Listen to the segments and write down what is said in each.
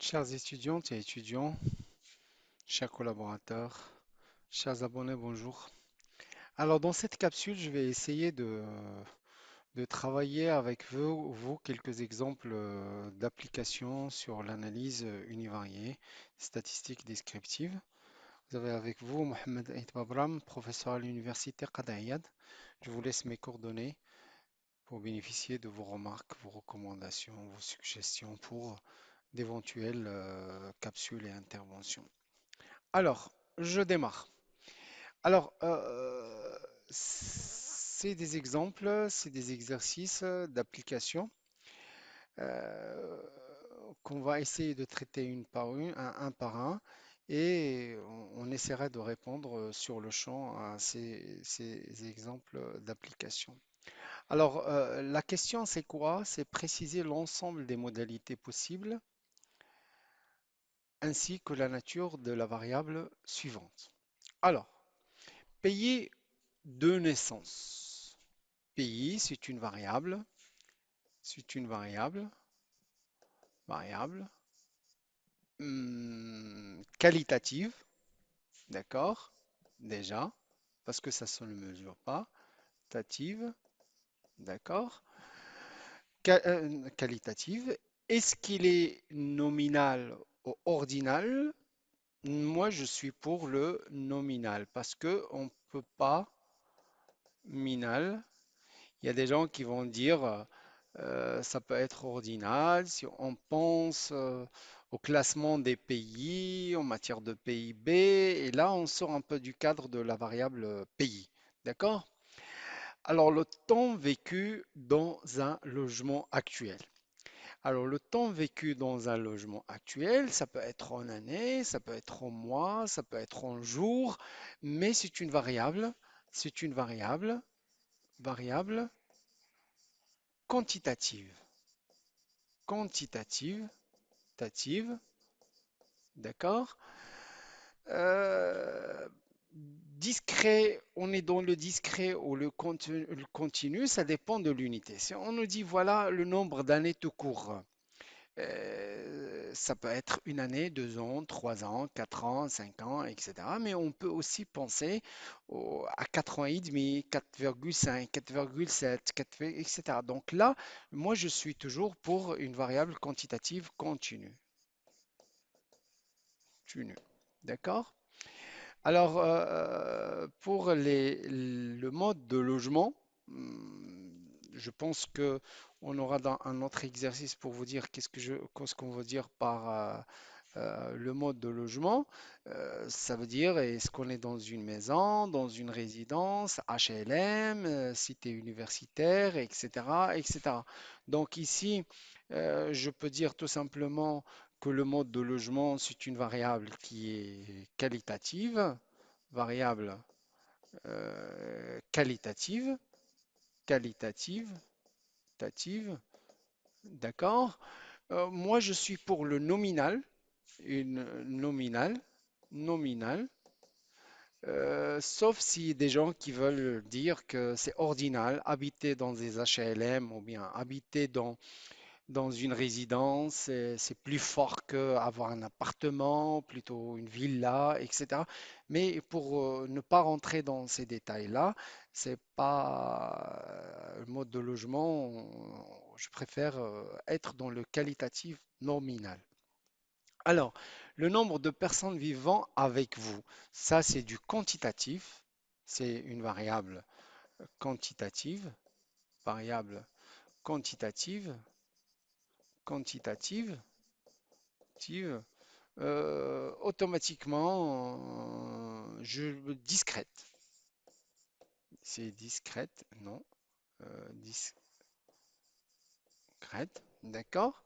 Chers étudiantes et étudiants, chers collaborateurs, chers abonnés, bonjour. Alors, dans cette capsule, je vais essayer de travailler avec vous quelques exemples d'applications sur l'analyse univariée, statistique descriptive. Vous avez avec vous Mohamed Aït Babram, professeur à l'université Qadi Ayad. Je vous laisse mes coordonnées pour bénéficier de vos remarques, vos recommandations, vos suggestions pour d'éventuelles capsules et interventions. Alors, je démarre. Alors, c'est des exemples, c'est des exercices d'application euh, qu'on va essayer de traiter une par une, un par un, et on essaiera de répondre sur le champ à ces exemples d'application. Alors, la question, c'est quoi? C'est préciser l'ensemble des modalités possibles ainsi que la nature de la variable suivante. Alors, payer de naissance. Pays, c'est une variable, c'est une variable qualitative, d'accord, déjà, parce que ça ne se mesure pas, qualitative, d'accord, qualitative. Est-ce qu'il est nominal ou ordinal? Moi, je suis pour le nominal parce que on peut pas minal. Il y a des gens qui vont dire ça peut être ordinal si on pense au classement des pays en matière de PIB, et là on sort un peu du cadre de la variable pays. D'accord? Alors le temps vécu dans un logement actuel. Alors le temps vécu dans un logement actuel, ça peut être en année, ça peut être en mois, ça peut être en jours, mais c'est une variable quantitative. Quantitative, tative, d'accord? Euh, Discret, on est dans le discret ou le continu, ça dépend de l'unité. Si on nous dit voilà le nombre d'années tout court, ça peut être une année, 2 ans, 3 ans, 4 ans, 5 ans, etc. Mais on peut aussi penser à 4 ans et demi, 4,5, 4,7, 4, etc. Donc là, moi, je suis toujours pour une variable quantitative continue. Continue. D'accord? Alors, pour le mode de logement, je pense que on aura dans un autre exercice pour vous dire qu'est-ce qu'on veut dire par le mode de logement. Ça veut dire est-ce qu'on est dans une maison, dans une résidence, HLM, cité universitaire, etc., etc. Donc ici, je peux dire tout simplement que le mode de logement, c'est une variable qui est qualitative, variable qualitative, qualitative, tative, d'accord? Moi, je suis pour le nominal, une nominale, nominale, sauf si des gens qui veulent dire que c'est ordinal, habiter dans des HLM ou bien habiter dans une résidence, c'est plus fort qu'avoir un appartement, plutôt une villa, etc. Mais pour ne pas rentrer dans ces détails-là, c'est pas le mode de logement, je préfère être dans le qualitatif nominal. Alors, le nombre de personnes vivant avec vous, ça c'est du quantitatif, c'est une quantitative, variable quantitative, quantitative, quantitative. Automatiquement, discrète. C'est discrète, non, discrète, d'accord?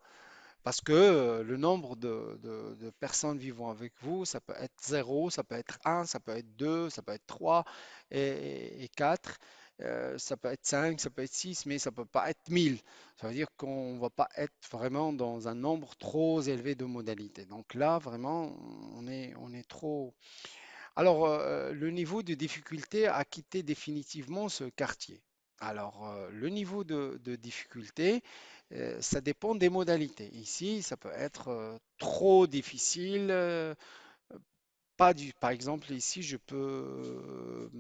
Parce que le nombre de personnes vivant avec vous, ça peut être zéro, ça peut être un, ça peut être 2, ça peut être 3 et 4, ça peut être 5, ça peut être 6, mais ça peut pas être 1000. Ça veut dire qu'on ne va pas être vraiment dans un nombre trop élevé de modalités. Donc là, vraiment, on est trop. Alors, le niveau de difficulté à quitter définitivement ce quartier. Alors, le niveau de difficulté, ça dépend des modalités. Ici, ça peut être trop difficile. Pas du, par exemple, ici, je peux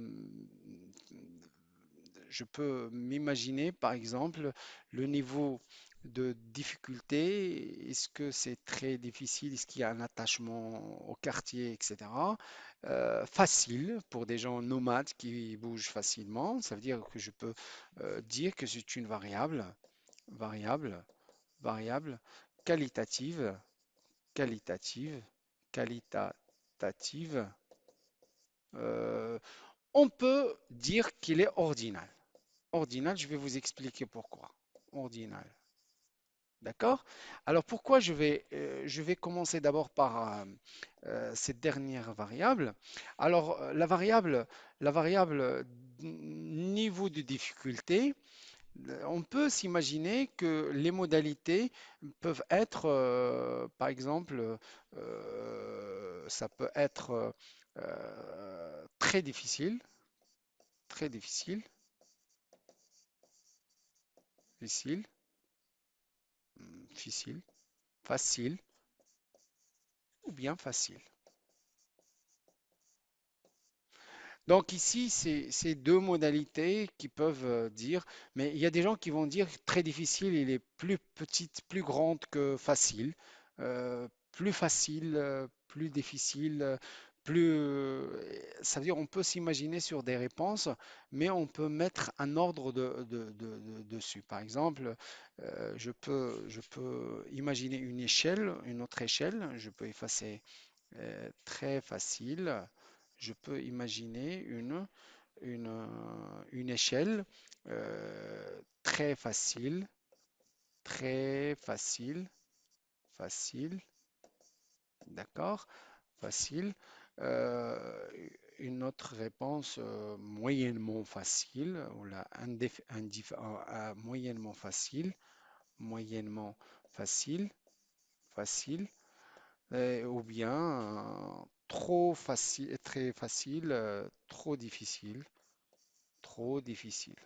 m'imaginer, par exemple, le niveau de difficulté. Est-ce que c'est très difficile? Est-ce qu'il y a un attachement au quartier, etc. Facile pour des gens nomades qui bougent facilement. Ça veut dire que je peux dire que c'est une variable, variable qualitative, qualitative, qualitative. Euh, on peut dire qu'il est ordinal. Ordinal, je vais vous expliquer pourquoi. Ordinal. D'accord? Alors pourquoi je vais commencer d'abord par cette dernière variable. Alors la variable niveau de difficulté, on peut s'imaginer que les modalités peuvent être, par exemple, ça peut être très difficile, très difficile, difficile, difficile, facile ou bien facile. Donc ici, c'est deux modalités qui peuvent dire, mais il y a des gens qui vont dire très difficile, il est plus petite, plus grande que facile, plus facile, plus difficile, ça veut dire on peut s'imaginer sur des réponses, mais on peut mettre un ordre dessus. Par exemple, je peux imaginer une échelle, une autre échelle, je peux effacer très facile. Je peux imaginer une échelle très facile, très facile, facile, d'accord, facile. Euh, une autre réponse moyennement facile, ou la moyennement facile, moyennement facile, facile. Ou bien trop facile, très facile, trop difficile, trop difficile,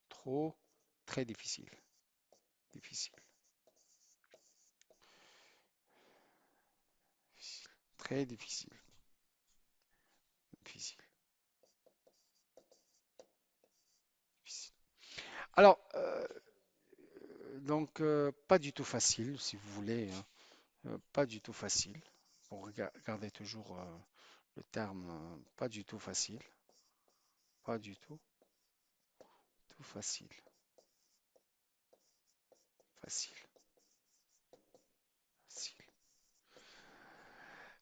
trop, très difficile, difficile, difficile, très difficile, difficile, difficile. Alors, donc, pas du tout facile, si vous voulez, hein, pas du tout facile. Pour regarder toujours le terme, pas du tout facile, pas du tout, tout facile, facile, facile.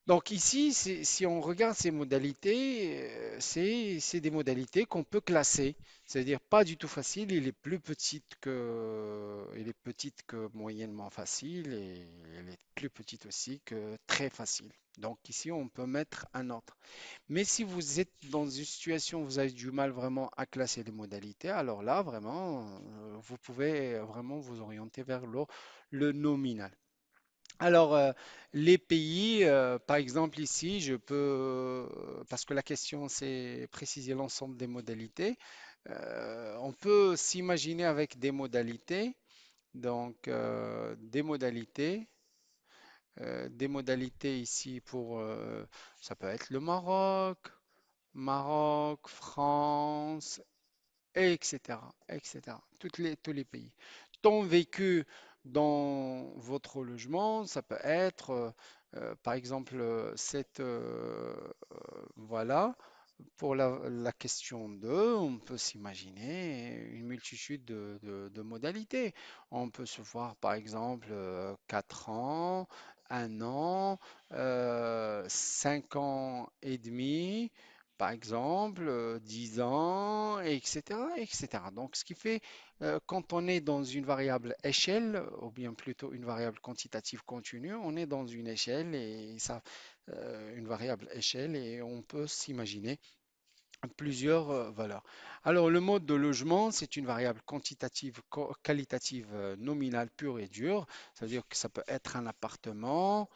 Donc ici, si on regarde ces modalités, c'est des modalités qu'on peut classer. C'est-à-dire pas du tout facile, il est petite que moyennement facile et elle est plus petite aussi que très facile. Donc ici, on peut mettre un ordre. Mais si vous êtes dans une situation où vous avez du mal vraiment à classer les modalités, alors là, vraiment, vous pouvez vraiment vous orienter vers le nominal. Alors, les pays, par exemple ici, parce que la question c'est préciser l'ensemble des modalités, on peut s'imaginer avec des modalités, donc des modalités ici ça peut être le Maroc, France, et etc., etc. Tous les pays. Temps vécu dans votre logement, ça peut être, par exemple, voilà, pour la question 2, on peut s'imaginer une multitude de modalités. On peut se voir, par exemple, 4 ans, 1 an, 5 ans et demi, par exemple, 10 ans, etc., etc. Donc, ce qui fait, quand on est dans une variable échelle, ou bien plutôt une variable quantitative continue, on est dans une échelle et ça, une variable échelle et on peut s'imaginer plusieurs valeurs. Alors, le mode de logement, c'est une variable quantitative, qualitative, nominale pure et dure. Ça veut dire que ça peut être un appartement,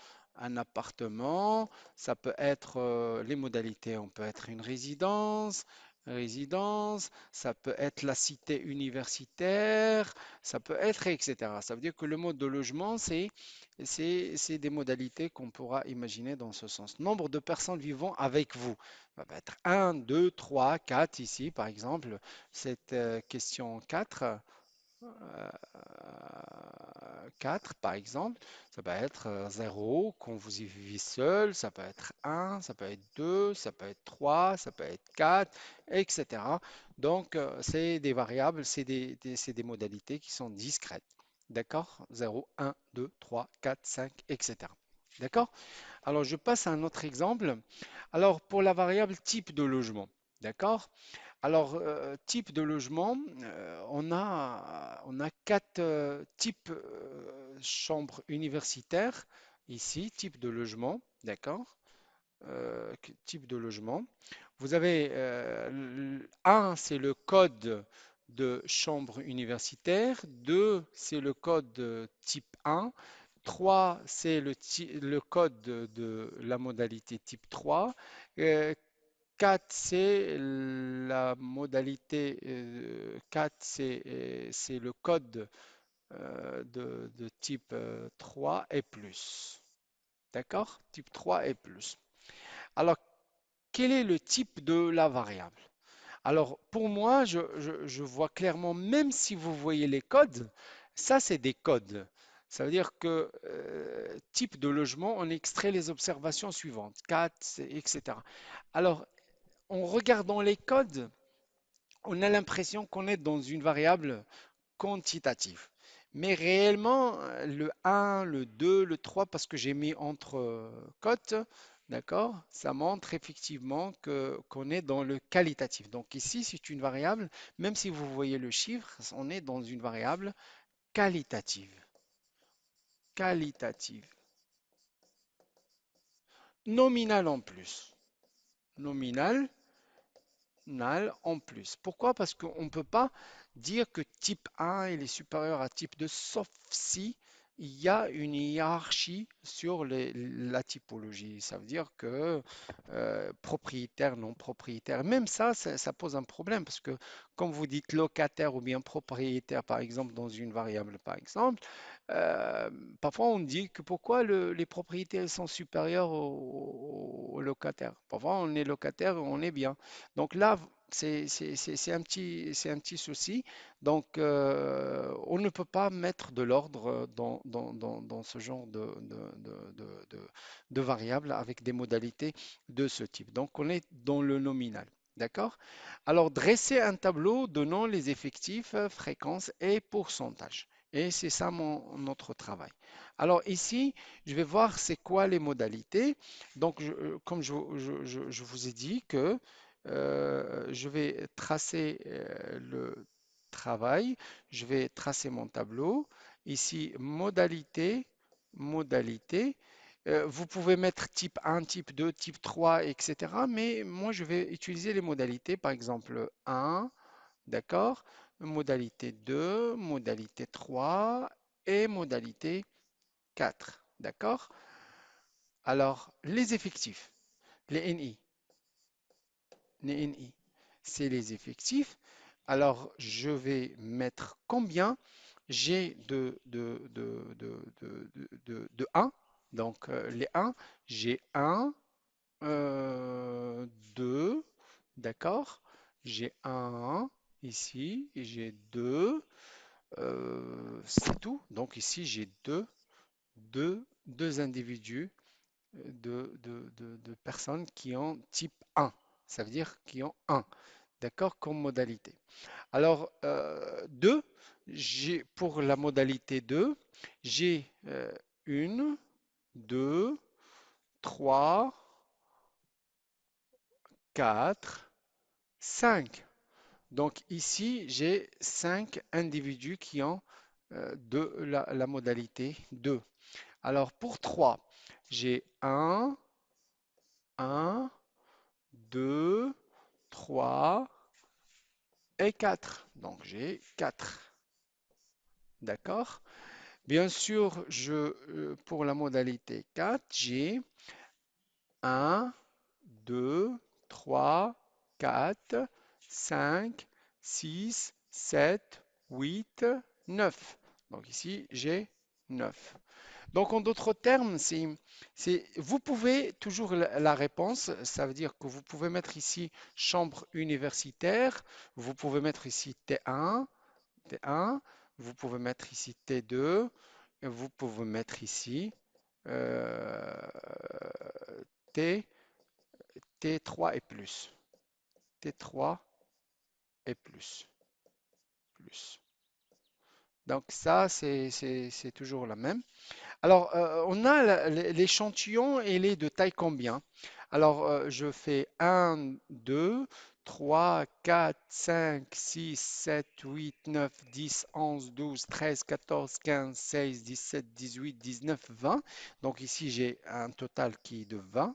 ça peut être les modalités, on peut être une résidence, résidence, ça peut être la cité universitaire, ça peut être, etc. Ça veut dire que le mode de logement, c'est des modalités qu'on pourra imaginer dans ce sens. Nombre de personnes vivant avec vous. Ça va être un, 2, 3, 4 ici, par exemple. Cette question 4. 4 par exemple, ça peut être 0 quand vous y vivez seul, ça peut être un, ça peut être 2, ça peut être 3, ça peut être 4, etc. Donc, c'est des variables, c'est des modalités qui sont discrètes. D'accord? 0, 1, 2, 3, 4, 5, etc. D'accord? Alors, je passe à un autre exemple. Alors, pour la variable type de logement, d'accord? Alors, type de logement, on a quatre types chambres universitaires ici, type de logement, d'accord? Type de logement. Vous avez un, c'est le code de chambre universitaire. 2, c'est le code de type 1. 3, c'est le code de la modalité type 3. 4, c'est la modalité 4, c'est le code de type 3 et plus. D'accord? Type 3 et plus. Alors, quel est le type de la variable? Alors, pour moi, je vois clairement, même si vous voyez les codes, ça, c'est des codes. Ça veut dire que type de logement, on extrait les observations suivantes, 4, etc. Alors, en regardant les codes, on a l'impression qu'on est dans une variable quantitative. Mais réellement, le 1, le 2, le 3, parce que j'ai mis entre cotes, d'accord, ça montre effectivement que qu'on est dans le qualitatif. Donc ici, c'est une variable, même si vous voyez le chiffre, on est dans une variable qualitative. Qualitative. Nominale en plus. Nominale en plus. Pourquoi? Parce qu'on ne peut pas dire que type 1 il est supérieur à type 2, sauf si il y a une hiérarchie sur la typologie. Ça veut dire que propriétaire, non propriétaire, même ça pose un problème parce que comme vous dites locataire ou bien propriétaire, par exemple, dans une variable, par exemple, euh, parfois on dit que pourquoi les propriétés elles sont supérieures aux locataires. Parfois on est locataire, on est bien. Donc là, c'est un petit souci. Donc, on ne peut pas mettre de l'ordre dans ce genre de variables avec des modalités de ce type. Donc, on est dans le nominal. D'accord? Alors, dresser un tableau donnant les effectifs, fréquences et pourcentages. Et c'est ça notre travail. Alors ici, je vais voir c'est quoi les modalités. Donc, comme je vous ai dit que je vais tracer le travail, je vais tracer mon tableau. Ici, modalité, modalité. Vous pouvez mettre type 1, type 2, type 3, etc. Mais moi, je vais utiliser les modalités, par exemple 1, d'accord? Modalité 2, modalité 3 et modalité 4, d'accord? Alors, les effectifs, les NI. Les NI, c'est les effectifs. Alors, je vais mettre combien j'ai de 1. Donc, les 1, j'ai 1, 2, d'accord? J'ai un ici, et j'ai 2, c'est tout. Donc, ici, j'ai deux individus de personnes qui ont type 1. Ça veut dire qui ont 1. D'accord, comme modalité. Alors, 2, pour la modalité 2, j'ai 1, 2, 3, 4, 5. Donc ici, j'ai 5 individus qui ont la modalité 2. Alors pour 3, j'ai 1, 2, 3 et 4. Donc j'ai 4. D'accord? Bien sûr, pour la modalité 4, j'ai 1, 2, 3, 4. 5, 6, 7, 8, 9. Donc ici, j'ai 9. Donc en d'autres termes, vous pouvez toujours la réponse, ça veut dire que vous pouvez mettre ici chambre universitaire, vous pouvez mettre ici T1, T1, vous pouvez mettre ici T2, et vous pouvez mettre ici euh, T, T3 et plus. T3 et plus. Plus. Donc ça, c'est toujours la même. Alors, on a l'échantillon, il est de taille combien? Alors, je fais 1, 2, 3, 4, 5, 6, 7, 8, 9, 10, 11, 12, 13, 14, 15, 16, 17, 18, 19, 20. Donc ici, j'ai un total qui est de 20.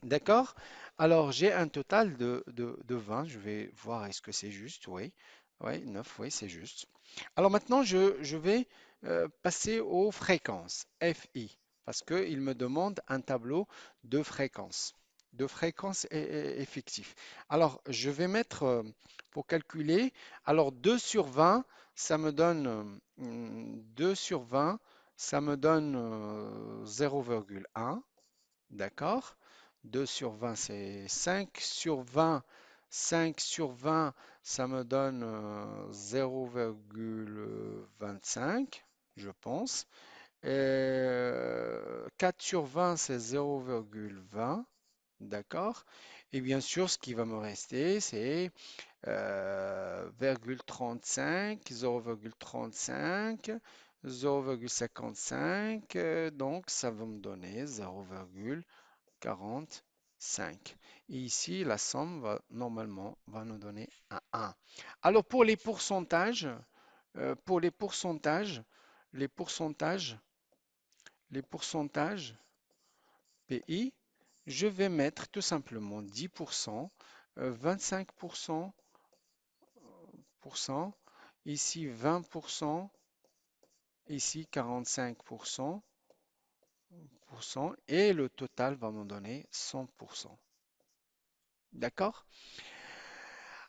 D'accord? Alors, j'ai un total de 20. Je vais voir est-ce que c'est juste. Oui. Oui, 9, oui, c'est juste. Alors maintenant, je vais passer aux fréquences, FI, parce qu'il me demande un tableau de fréquences effectifs. Alors, je vais mettre, pour calculer, alors 2 sur 20, ça me donne 2 sur 20, ça me donne 0,1. D'accord? 2 sur 20, c'est 5 sur 20. 5 sur 20, ça me donne 0,25, je pense. Et 4 sur 20, c'est 0,20. D'accord? Et bien sûr, ce qui va me rester, c'est 0,35, 0,35, 0,55. Donc, ça va me donner 0,45. Et ici, la somme va normalement va nous donner un 1. Alors pour les pourcentages, les pourcentages PI, je vais mettre tout simplement 10%, 25%, ici 20%, ici 45%, et le total va me donner 100%. D'accord?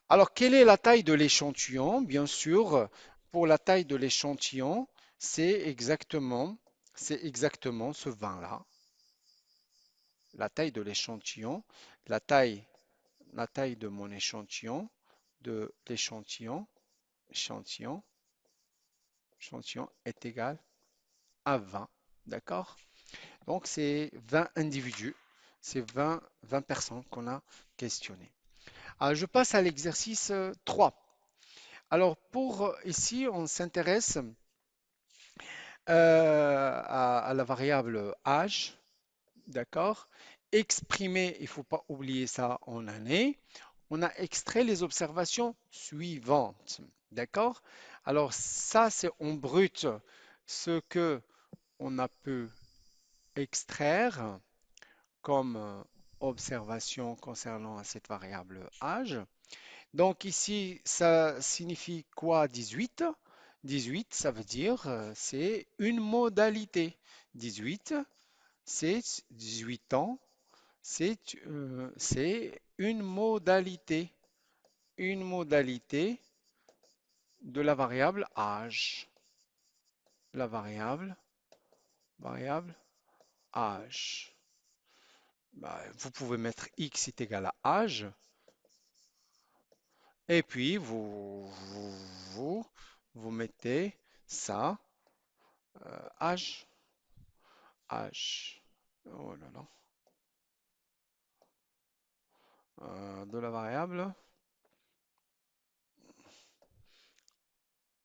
Alors, quelle est la taille de l'échantillon? Bien sûr, pour la taille de l'échantillon, c'est exactement, c'est exactement ce vin-là. La taille de l'échantillon, la taille, la taille de mon échantillon, de l'échantillon, échantillon, échantillon est égal à 20. D'accord? Donc, c'est 20 individus, c'est 20 personnes qu'on a questionnées. Alors, je passe à l'exercice 3. Alors, pour ici, on s'intéresse à la variable âge, d'accord? Exprimé, il ne faut pas oublier ça en année. On a extrait les observations suivantes, d'accord? Alors, ça, c'est en brut ce que on a pu extraire comme observation concernant cette variable âge. Donc ici, ça signifie quoi 18? 18, ça veut dire c'est une modalité. 18, c'est 18 ans, c'est une modalité de la variable âge. La variable âge. Bah, vous pouvez mettre x est égal à âge, et puis vous mettez ça, âge, âge. Oh là là. De la variable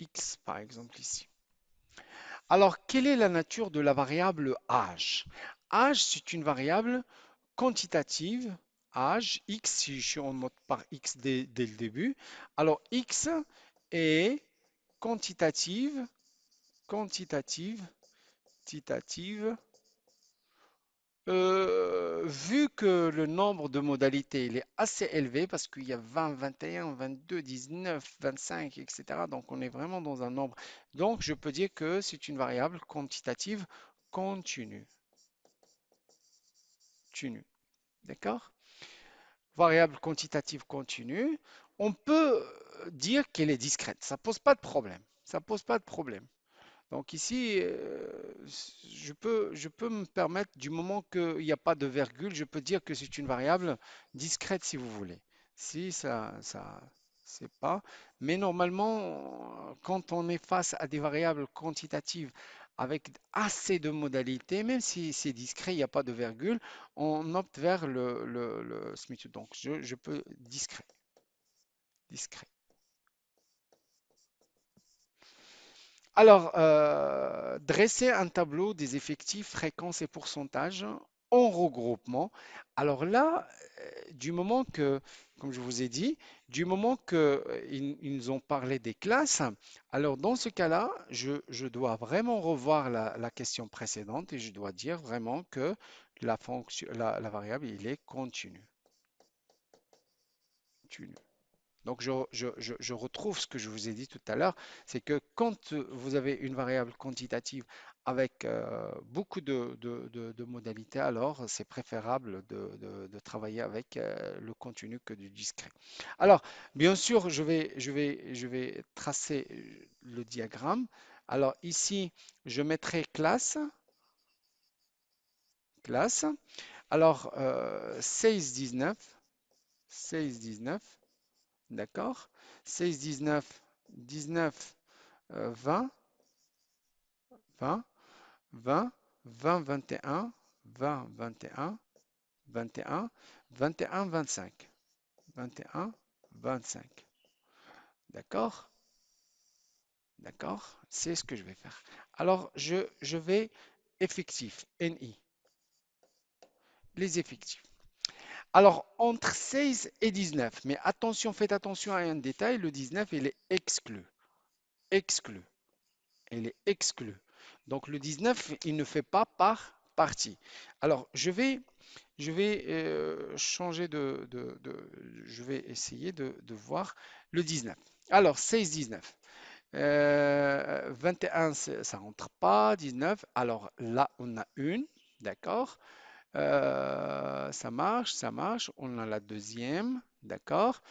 x, par exemple ici. Alors, quelle est la nature de la variable âge? Âge, c'est une variable quantitative. Âge, x, si je suis en mode par x dès le début. Alors, x est quantitative, quantitative, quantitative. Vu que le nombre de modalités il est assez élevé parce qu'il y a 20, 21, 22, 19, 25, etc. Donc on est vraiment dans un nombre. Donc je peux dire que c'est une variable quantitative continue. Continue. D'accord? variable quantitative continue, on peut dire qu'elle est discrète. Ça pose pas de problème. Ça pose pas de problème. Donc ici, je peux me permettre, du moment qu'il n'y a pas de virgule, je peux dire que c'est une variable discrète si vous voulez. Si c'est pas. Mais normalement, quand on est face à des variables quantitatives avec assez de modalités, même si c'est discret, il n'y a pas de virgule, on opte vers le Smith. Donc je peux discret, discret. Alors, dresser un tableau des effectifs, fréquences et pourcentages en regroupement. Alors là, du moment que, comme je vous ai dit, du moment que ils nous ont parlé des classes, alors dans ce cas-là, je dois vraiment revoir la question précédente et je dois dire vraiment que la variable, il est continu. Continu. Donc, je retrouve ce que je vous ai dit tout à l'heure, c'est que quand vous avez une variable quantitative avec beaucoup de modalités, alors c'est préférable de travailler avec le continu que du discret. Alors, bien sûr, je vais tracer le diagramme. Alors, ici, je mettrai classe, classe. Alors, 16, 19, 16, 19. D'accord? 16, 19, 19, 20, 20, 20, 20, 21, 20, 21, 21, 21, 25. 21, 25. D'accord? D'accord? C'est ce que je vais faire. Alors, je vais effectif, NI, les effectifs. Alors, entre 16 et 19, mais attention, faites attention à un détail, le 19, il est exclu. Exclu. Elle est exclue. Donc le 19, il ne fait pas partie. Alors je vais changer je vais essayer de voir le 19. Alors 16, 19. 21, ça rentre pas. 19. Alors là, on a une. D'accord. Ça marche, ça marche. On a la deuxième. D'accord.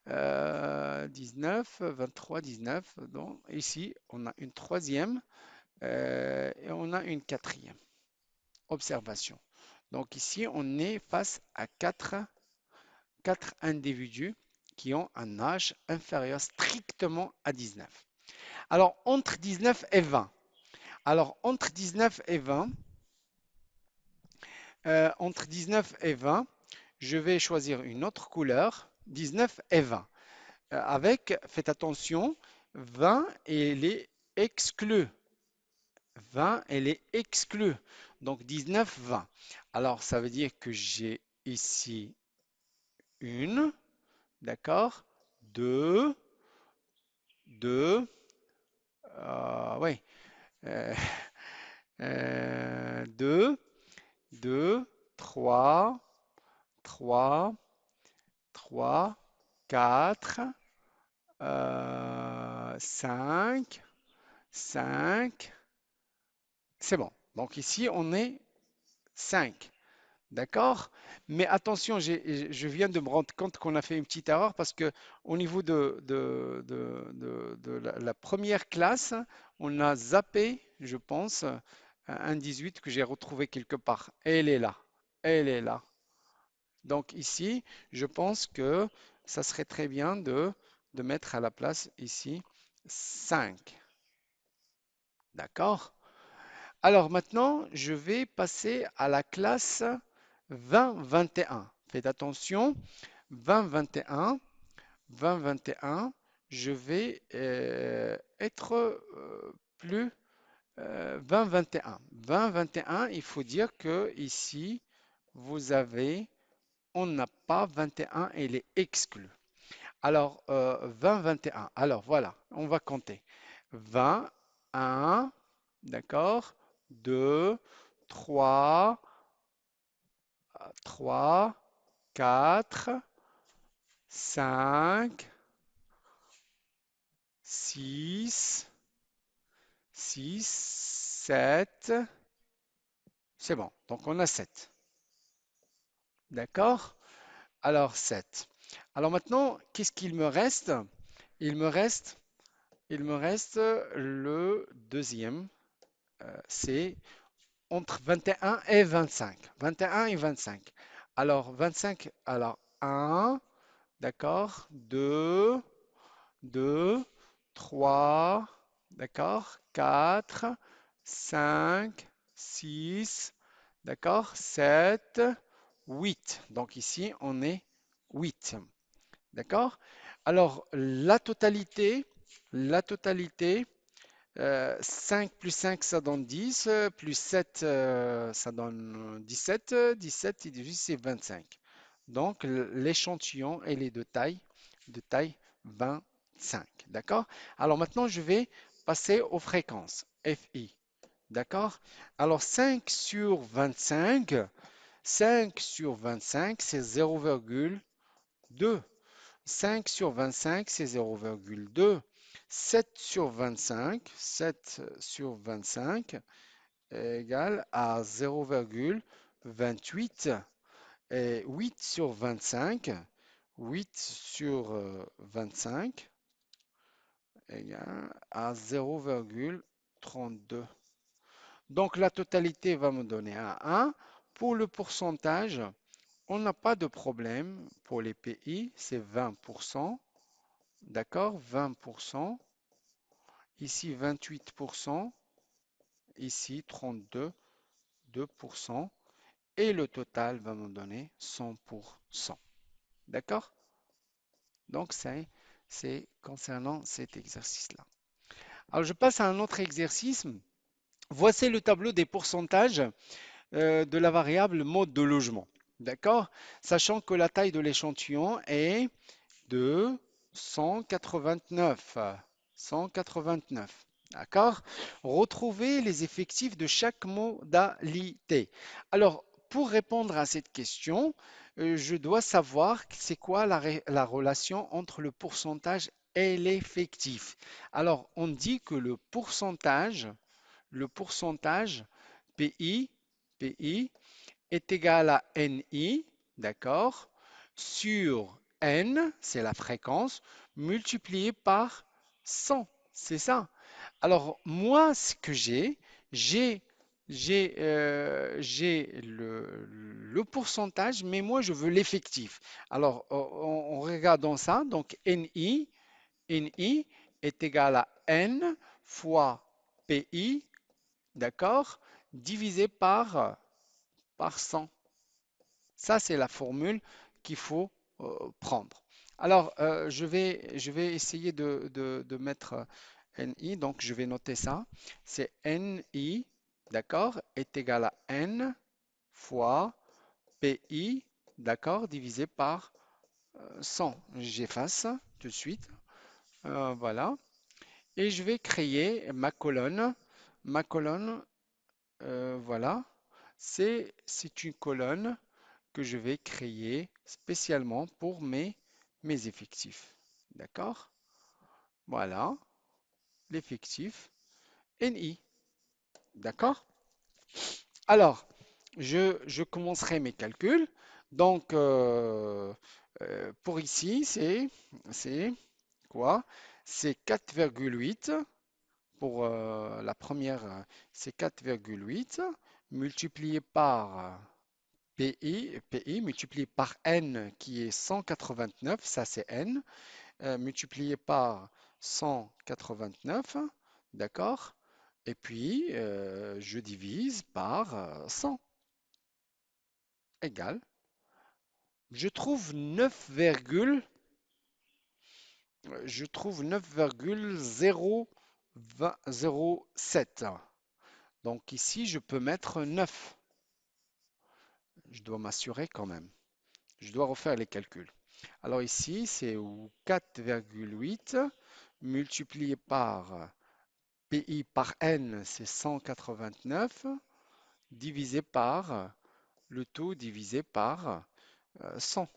19, 23, 19. Donc ici, on a une troisième. Et on a une quatrième observation. Donc ici, on est face à quatre individus qui ont un âge inférieur strictement à 19. Alors, entre 19 et 20. Alors, entre 19 et 20, entre 19 et 20, je vais choisir une autre couleur, 19 et 20. Avec, faites attention, 20, elle est exclue. 20, elle est exclue. Donc 19, 20. Alors, ça veut dire que j'ai ici une, d'accord, deux, deux, oui, euh, deux, deux, trois, trois, trois, quatre, cinq, cinq. C'est bon. Donc ici, on est 5. D'accord? Mais attention, je viens de me rendre compte qu'on a fait une petite erreur parce que au niveau de la première classe, on a zappé, je pense, un 18 que j'ai retrouvé quelque part. Et elle est là. Elle est là. Donc ici, je pense que ça serait très bien de mettre à la place ici 5. D'accord? Alors maintenant, je vais passer à la classe 20-21. Faites attention, 20-21, 20-21, je vais être plus 20-21. 20-21, il faut dire que ici, vous avez, on n'a pas 21, elle est exclue. Alors, 20-21, alors voilà, on va compter. 20, 1, d'accord, 2, 3, 3, 4, 5, 6, 6, 7. C'est bon. Donc on a 7. D'accord? Alors 7. Alors maintenant, qu'est-ce qu'il me reste? Il me reste, il me reste le deuxième. C'est entre 21 et 25. 21 et 25. Alors 25, alors un, d'accord, 2, 2, 3, d'accord, 4, 5, 6, d'accord, 7, 8. Donc ici, on est 8. D'accord? Alors, la totalité, 5 plus 5, ça donne 10, plus 7, ça donne 17, 17 et 18, c'est 25. Donc, l'échantillon, elle est de taille 25. D'accord? Alors maintenant, je vais passer aux fréquences, FI. D'accord? Alors, 5 sur 25, c'est 0,2. 5 sur 25, c'est 0,2. 7 sur 25, 7 sur 25 égale à 0,28. Et 8 sur 25, 8 sur 25 égale à 0,32. Donc la totalité va me donner un 1. Pour le pourcentage, on n'a pas de problème. Pour les pays, c'est 20%. D'accord? 20%. Ici 28%. Ici 32, 2%. Et le total va me donner 100%. D'accord? Donc c'est concernant cet exercice-là. Alors je passe à un autre exercice. Voici le tableau des pourcentages de la variable mode de logement. D'accord? Sachant que la taille de l'échantillon est de 189. 189. D'accord? Retrouvez les effectifs de chaque modalité. Alors, pour répondre à cette question, je dois savoir c'est quoi la relation entre le pourcentage et l'effectif. Alors, on dit que le pourcentage PI, PI est égal à NI, d'accord, sur N, c'est la fréquence, multiplié par 100, c'est ça. Alors, moi, ce que j'ai, j'ai le pourcentage, mais moi, je veux l'effectif. Alors, en regardant ça, donc NI est égal à N fois PI, d'accord, divisé par 100. Ça, c'est la formule qu'il faut prendre. Alors, je vais essayer de mettre NI, donc je vais noter ça. C'est NI, d'accord, est égal à N fois PI, d'accord, divisé par 100. J'efface tout de suite. Voilà. Et je vais créer ma colonne. Ma colonne, voilà. C'est une colonne que je vais créer spécialement pour mes effectifs. D'accord? Voilà, l'effectif NI. D'accord? Alors, je commencerai mes calculs. Donc, pour ici, c'est quoi? C'est 4,8. Pour la première, c'est 4,8 multiplié par PI multiplié par N qui est 189, ça c'est N, multiplié par 189, d'accord? Et puis, je divise par 100, égal. Je trouve 9,007. Donc ici, je peux mettre 9. Je dois m'assurer quand même. Je dois refaire les calculs. Alors ici, c'est 4,8 multiplié par PI par N, c'est 189, divisé par le taux divisé par 100.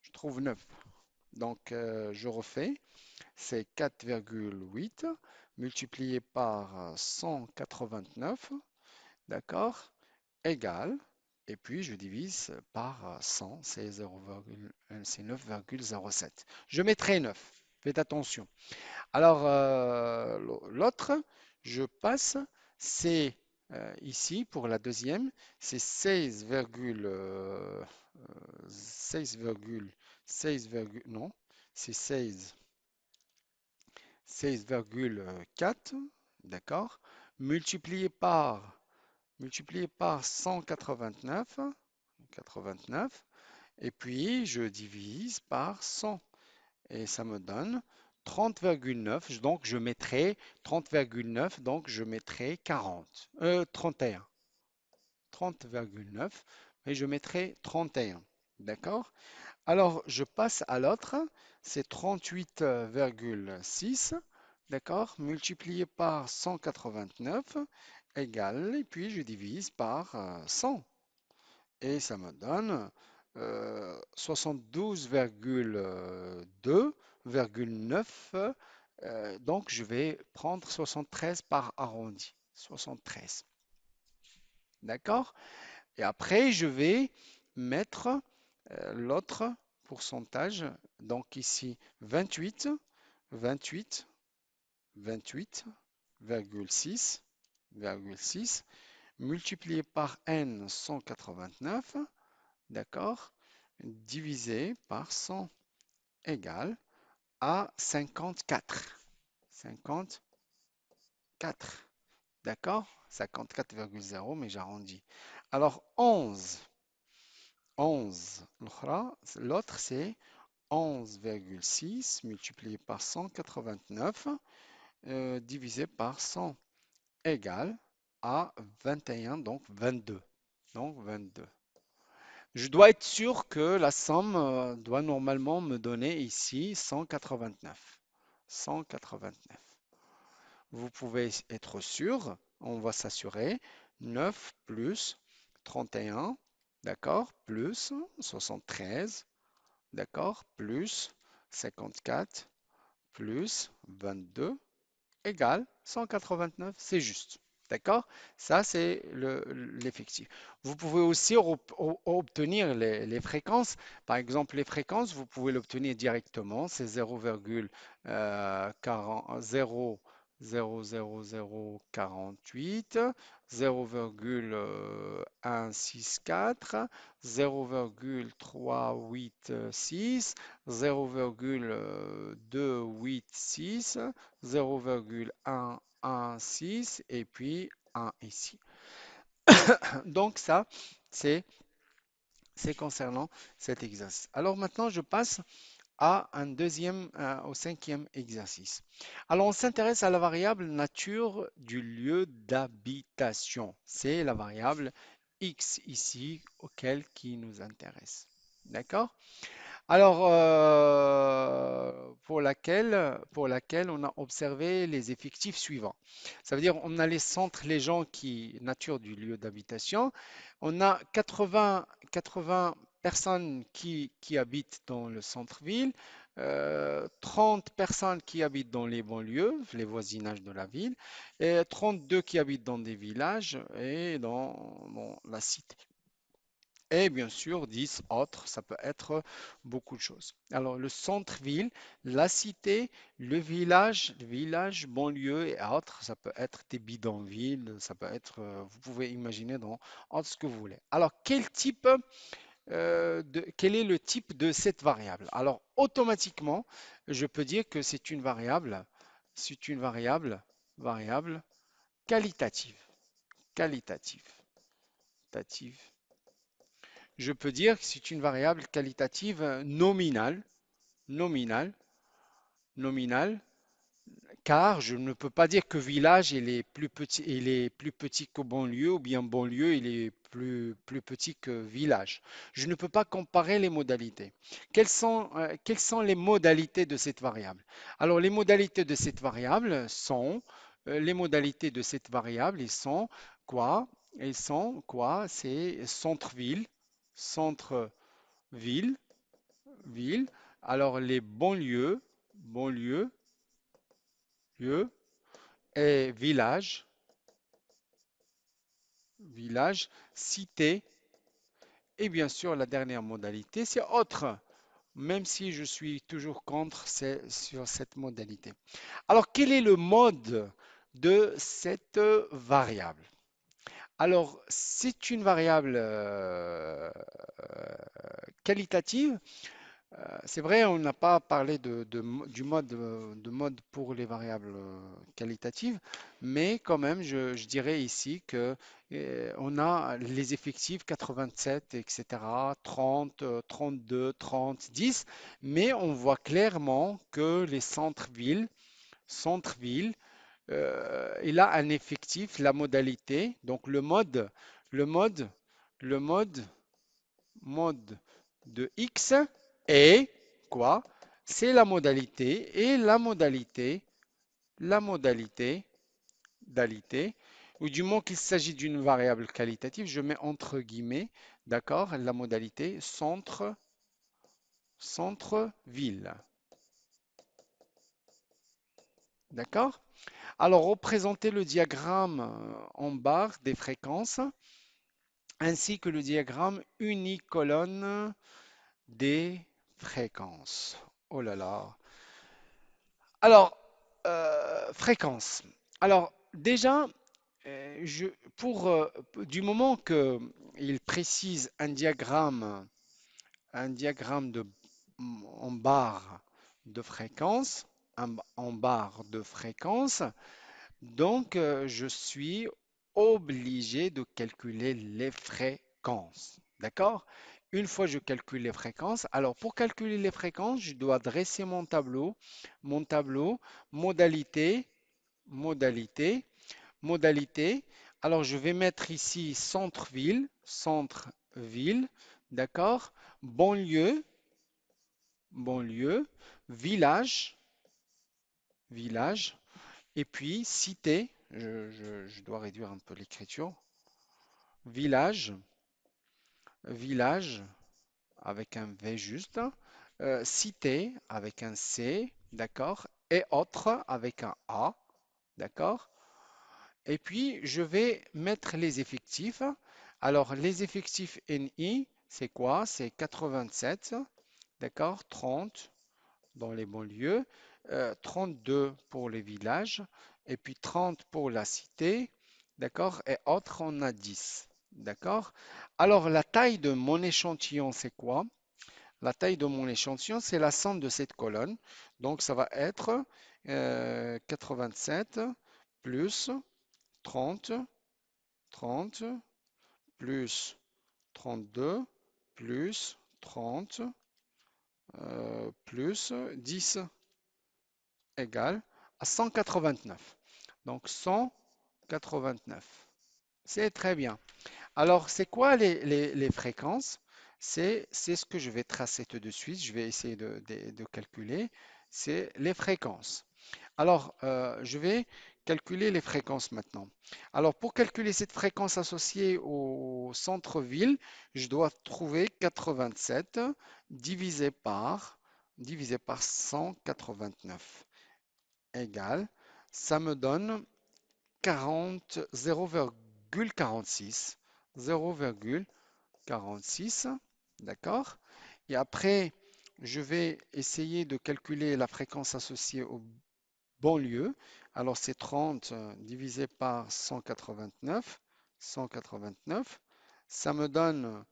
Je trouve 9. Donc, je refais. C'est 4,8 multiplié par 189, d'accord, égal. Et puis, je divise par 100, c'est 9,07. Je mettrai 9. Faites attention. Alors, l'autre, je passe, c'est ici pour la deuxième, c'est 16, non, c'est 16,4, d'accord, multiplié par 189, 89, et puis je divise par 100. Et ça me donne 30,9. Donc je mettrai 30,9. Donc je mettrai 40. 31. 30,9. Mais je mettrai 31. D'accord? Alors je passe à l'autre. C'est 38,6. D'accord? Multiplié par 189 égale. Et puis je divise par 100. Et ça me donne 72,2,9. Donc, je vais prendre 73 par arrondi. 73. D'accord? Et après, je vais mettre l'autre pourcentage. Donc, ici, 28, 28, 28,6, 6, multiplié par n 189. D'accord? Divisé par 100 égale à 54. 54. D'accord? 54,0, mais j'arrondis. Alors 11. 11. L'autre, c'est 11,6 multiplié par 189 divisé par 100 égale à 21, donc 22. Donc 22. Je dois être sûr que la somme doit normalement me donner ici 189. 189. Vous pouvez être sûr, on va s'assurer. 9 plus 31, d'accord, plus 73, d'accord, plus 54, plus 22, égale 189, c'est juste. D'accord? Ça, c'est l'effectif. Vous pouvez aussi obtenir les fréquences. Par exemple, les fréquences, vous pouvez l'obtenir directement. C'est 0,00048, 0,164, 0,386, 0,286, 0,116 et puis 1 ici. Donc ça, c'est concernant cet exercice. Alors maintenant, je passe à au cinquième exercice. Alors on s'intéresse à la variable nature du lieu d'habitation. C'est la variable x ici auquel qui nous intéresse. D'accord? Alors, pour laquelle on a observé les effectifs suivants. Ça veut dire on a les centres, les gens qui, nature du lieu d'habitation. On a 80 personnes qui habitent dans le centre-ville, 30 personnes qui habitent dans les banlieues, les voisinages de la ville, et 32 qui habitent dans des villages et dans la cité. Et bien sûr, 10 autres, ça peut être beaucoup de choses. Alors, le centre-ville, la cité, le village, banlieue et autres, ça peut être des bidonvilles, ça peut être, vous pouvez imaginer dans autre ce que vous voulez. Alors, quel est le type de cette variable? Alors, automatiquement, je peux dire que c'est une variable qualitative, qualitative, qualitative. Je peux dire que c'est une variable qualitative nominale, nominale, nominale, car je ne peux pas dire que village il est plus petit que banlieue ou bien banlieue il est plus petit que village. Je ne peux pas comparer les modalités. Quelles sont les modalités de cette variable? Alors les modalités de cette variable sont, ils sont quoi? Ils sont quoi? C'est centre-ville, centre-ville, ville. Alors les banlieues, lieux, et village, cité, Et bien sûr, la dernière modalité, c'est autre, même si je suis toujours contre sur cette modalité. Alors, quel est le mode de cette variable? Alors, c'est une variable qualitative. C'est vrai, on n'a pas parlé du mode, de mode pour les variables qualitatives, mais quand même, je dirais ici que on a les effectifs 87, etc., 30, 32, 30, 10, mais on voit clairement que les centres-villes, il a un effectif, la modalité, donc le mode, le mode mode de x est quoi? C'est la modalité et la modalité, dalité, ou du moment qu'il s'agit d'une variable qualitative, je mets entre guillemets, d'accord, la modalité centre-ville, d'accord? Alors, représenter le diagramme en barre des fréquences ainsi que le diagramme unicolone des fréquences. Oh là là. Alors, fréquence. Alors, déjà, pour, du moment que il précise un diagramme en barre de fréquence, en barre de fréquence, donc je suis obligé de calculer les fréquences. D'accord? Une fois que je calcule les fréquences, alors pour calculer les fréquences, je dois dresser mon tableau, modalité, modalité, modalité. Alors je vais mettre ici centre-ville, d'accord? Banlieue, banlieue, village, village, et puis cité, je dois réduire un peu l'écriture, village, village, avec un V juste, cité avec un C, d'accord, et autre avec un A, d'accord. Et puis, je vais mettre les effectifs. Alors, les effectifs NI, c'est quoi? C'est 87, d'accord, 30 dans les banlieues, 32 pour les villages, et puis 30 pour la cité, d'accord, et autres, on a 10, d'accord. Alors, la taille de mon échantillon, c'est quoi? La taille de mon échantillon, c'est la somme de cette colonne. Donc, ça va être 87 plus 30, 30 plus 32 plus 30 plus 10 égale à 189. Donc 189. C'est très bien. Alors, c'est quoi les fréquences? C'est ce que je vais tracer tout de suite. Je vais essayer de calculer. C'est les fréquences. Alors, je vais calculer les fréquences maintenant. Alors, pour calculer cette fréquence associée au centre-ville, je dois trouver 87 divisé par 189 égale, ça me donne 0,46. 0,46, d'accord? Et après, je vais essayer de calculer la fréquence associée au banlieue. Alors, c'est 30 divisé par 189. 189. Ça me donne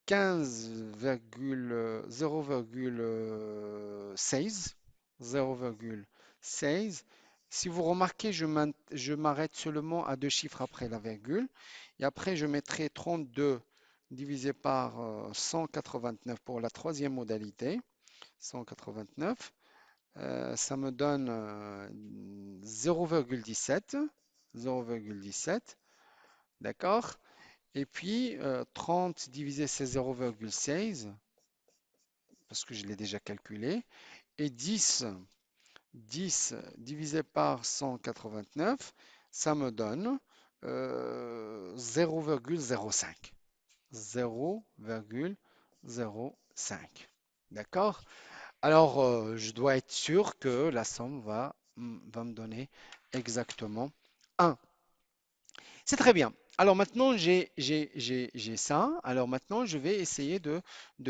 0,16. 0,16. Si vous remarquez, je m'arrête seulement à deux chiffres après la virgule. Et après, je mettrai 32 divisé par 189 pour la troisième modalité. 189. Ça me donne 0,17. 0,17. D'accord? Et puis 30 divisé c'est 0,16 parce que je l'ai déjà calculé. Et 10 divisé par 189, ça me donne 0,05. 0,05. D'accord? Alors, je dois être sûr que la somme va me donner exactement 1. C'est très bien. Alors maintenant, j'ai ça. Alors maintenant, je vais essayer de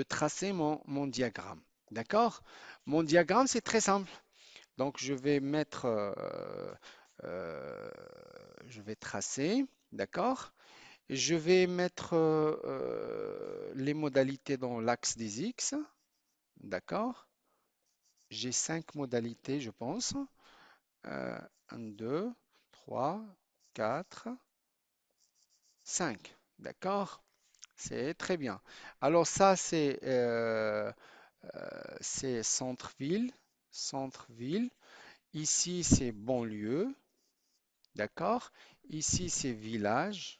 tracer mon diagramme. D'accord? Mon diagramme, c'est très simple. Donc, euh, je vais tracer. D'accord? Je vais mettre les modalités dans l'axe des X. D'accord? J'ai cinq modalités, je pense. 1, 2, 3, 4, 5. D'accord? C'est très bien. Alors ça, c'est centre-ville, centre-ville. Ici, c'est banlieue. D'accord? Ici, c'est village.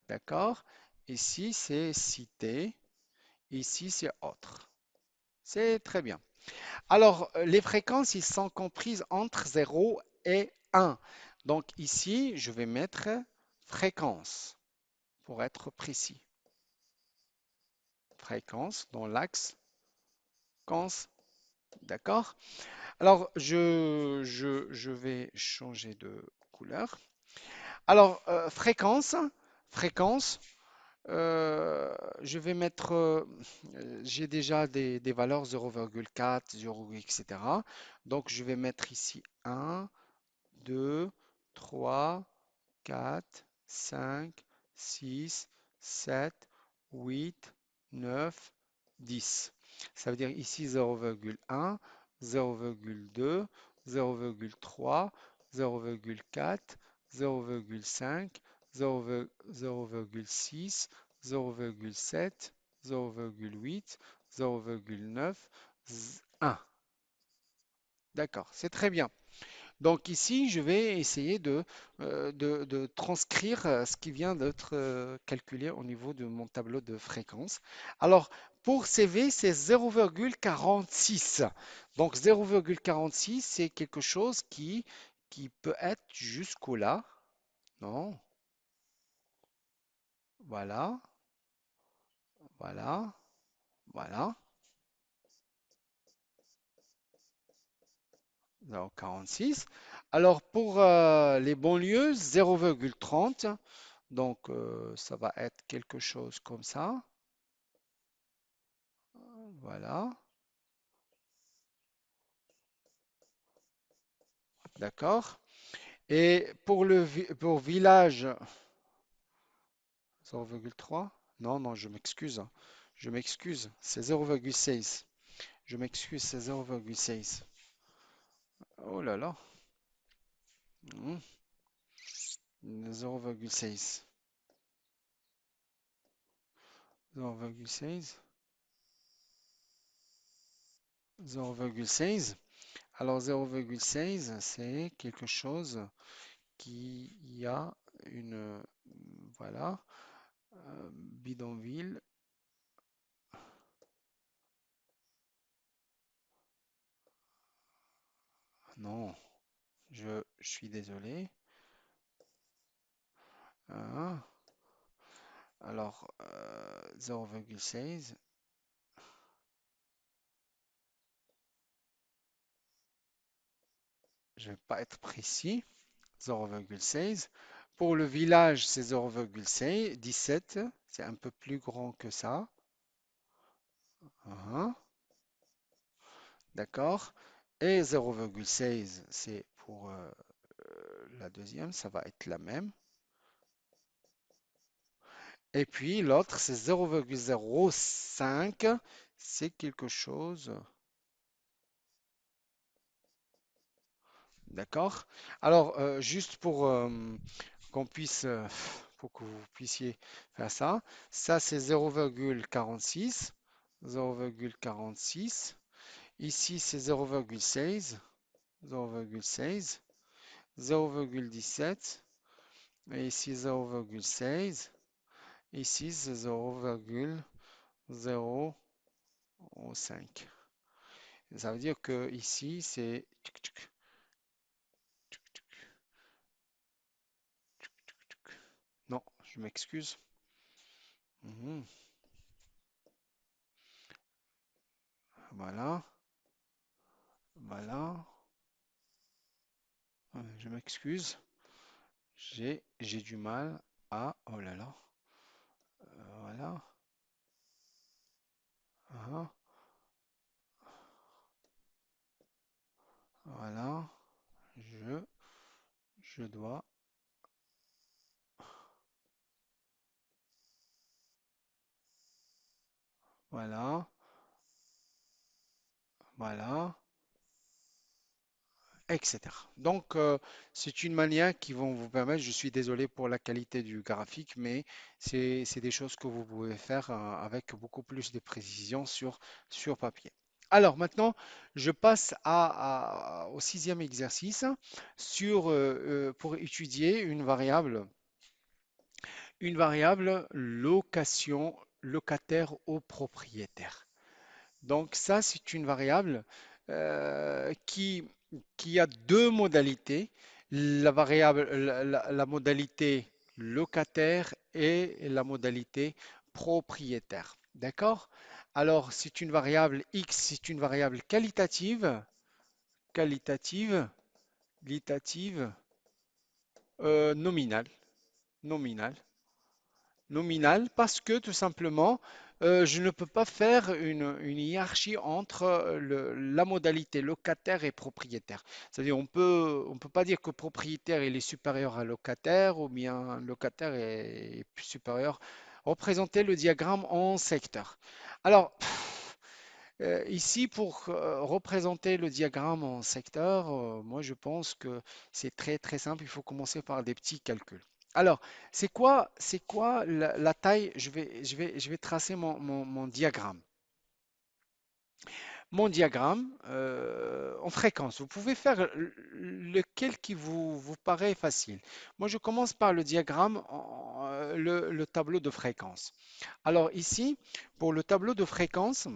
D'accord? Ici, c'est cité. Ici, c'est autre. C'est très bien. Alors, les fréquences, ils sont comprises entre 0 et 1. Donc ici, je vais mettre fréquence pour être précis. Fréquence dans l'axe cons. D'accord? Alors, je vais changer de couleur. Alors, fréquence, je vais mettre, j'ai déjà des valeurs 0,4, 0, etc. Donc, je vais mettre ici 1, 2, 3, 4, 5, 6, 7, 8, 9, 10. Ça veut dire ici 0,1, 0,2, 0,3, 0,4, 0,5, 0,6, 0,7, 0,8, 0,9, 1. D'accord, c'est très bien. Donc ici, je vais essayer de transcrire ce qui vient d'être calculé au niveau de mon tableau de fréquence. Alors, pour CV, c'est 0,46. Donc 0,46, c'est quelque chose qui peut être jusqu'au là. Non, voilà, voilà, voilà. 0,46. Alors pour les banlieues, 0,30. Donc ça va être quelque chose comme ça. Voilà, d'accord. Et pour village, 0,3? Non, non, je m'excuse. Je m'excuse, c'est 0,6. Je m'excuse, c'est 0,6. Oh là là. Hmm, 0,6. 0,6. 0,6. Alors 0,6, c'est quelque chose qui y a une, voilà, bidonville. Non, je suis désolé. Hein. Alors, 0,6, je ne vais pas être précis. 0,6. Pour le village, c'est 0,6, 17. C'est un peu plus grand que ça. Hein. D'accord. Et 0,6, c'est pour la deuxième, ça va être la même. Et puis l'autre, c'est 0,05. C'est quelque chose. D'accord? Alors, juste qu'on puisse, pour que vous puissiez faire ça, ça c'est 0,46. 0,46. Ici, c'est 0,16. 0,16. 0,17. Et ici, 0,16. Ici, c'est 0,05. Ça veut dire que ici, c'est... Non, je m'excuse. Mhm. Voilà, voilà. Je m'excuse. J'ai du mal. A, oh là là, voilà, ah, voilà, je, je dois, voilà, voilà, etc. Donc, c'est une manière qui vont vous permettre, je suis désolé pour la qualité du graphique, mais c'est des choses que vous pouvez faire avec beaucoup plus de précision sur papier. Alors maintenant, je passe au sixième exercice pour étudier une variable location, locataire au propriétaire. Donc ça, c'est une variable qui a deux modalités. La variable, la modalité locataire et la modalité propriétaire. D'accord? Alors, c'est une variable X, c'est une variable qualitative, qualitative, nominale, nominale. Nominal parce que tout simplement, je ne peux pas faire une hiérarchie entre la modalité locataire et propriétaire. C'est-à-dire, on peut pas dire que propriétaire il est supérieur à locataire ou bien locataire est supérieur. Représenter le diagramme en secteur. Alors, ici, pour représenter le diagramme en secteur, moi je pense que c'est très très simple. Il faut commencer par des petits calculs. Alors, c'est quoi la taille? Je vais tracer mon diagramme. Mon diagramme en fréquence. Vous pouvez faire lequel qui vous paraît facile. Moi, je commence par le diagramme, le tableau de fréquence. Alors ici, pour le tableau de fréquence,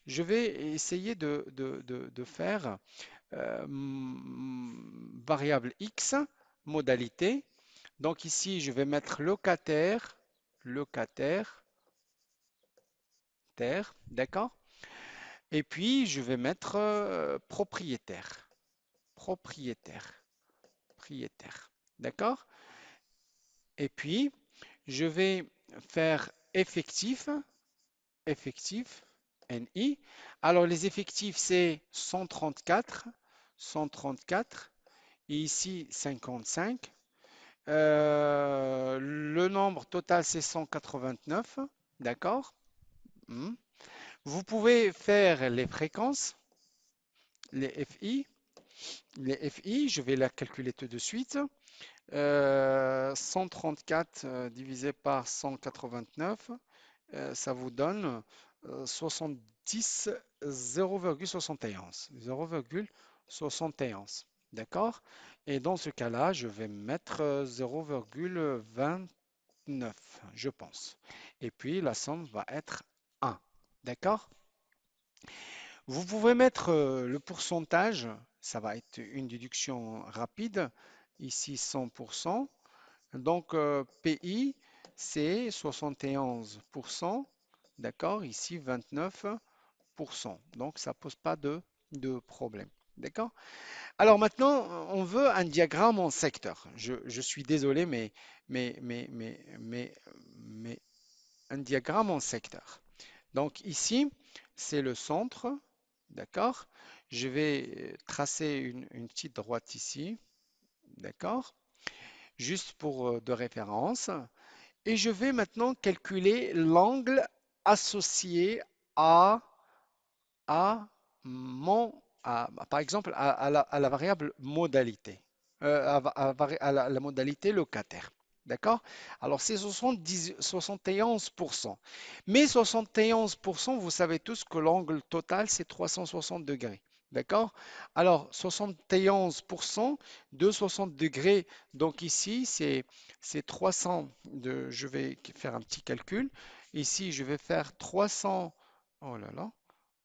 je vais essayer de faire variable X, modalité. Donc ici, je vais mettre locataire, locataire, terre, d'accord? Et puis, je vais mettre propriétaire, propriétaire, propriétaire, d'accord? Et puis, je vais faire effectif, effectif, NI. Alors, les effectifs, c'est 134, 134, et ici 55. Le nombre total, c'est 189, d'accord? Hmm. Vous pouvez faire les fréquences, les FI. Les FI, je vais la calculer tout de suite. 134 divisé par 189, ça vous donne 70, 0,71. 0,71. D'accord? Et dans ce cas-là, je vais mettre 0,29, je pense. Et puis la somme va être 1. D'accord? Vous pouvez mettre le pourcentage, ça va être une déduction rapide. Ici, 100%. Donc, PI, c'est 71%. D'accord? Ici, 29%. Donc, ça ne pose pas de problème. D'accord? Alors maintenant, on veut un diagramme en secteur. Je suis désolé, mais un diagramme en secteur. Donc ici, c'est le centre. D'accord? Je vais tracer une petite droite ici. D'accord? Juste pour de référence. Et je vais maintenant calculer l'angle associé à, à par exemple, à la variable modalité, à la modalité locataire. D'accord? Alors, c'est 71%. Mais 71%, vous savez tous que l'angle total, c'est 360 degrés. D'accord? Alors, 71% de 60 degrés. Donc ici, c'est 300 je vais faire un petit calcul. Ici, je vais faire 300. Oh là là.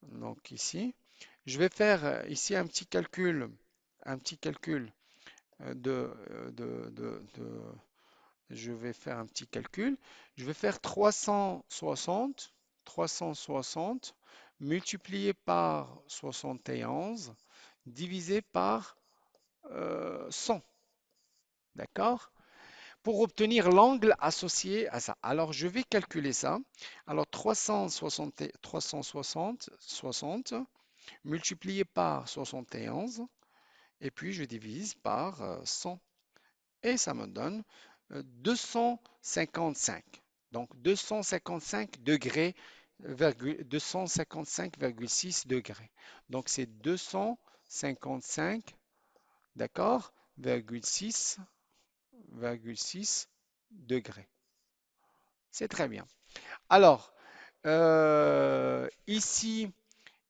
Donc ici, je vais faire ici un petit calcul je vais faire un petit calcul. Je vais faire 360 multiplié par 71 divisé par 100. D'accord? Pour obtenir l'angle associé à ça. Alors, je vais calculer ça. Alors, 360 multiplié par 71, et puis je divise par 100. Et ça me donne 255. Donc, 255 degrés, 255,6 degrés. Donc, c'est 255, d'accord, 6 degrés. C'est très bien. Alors, ici,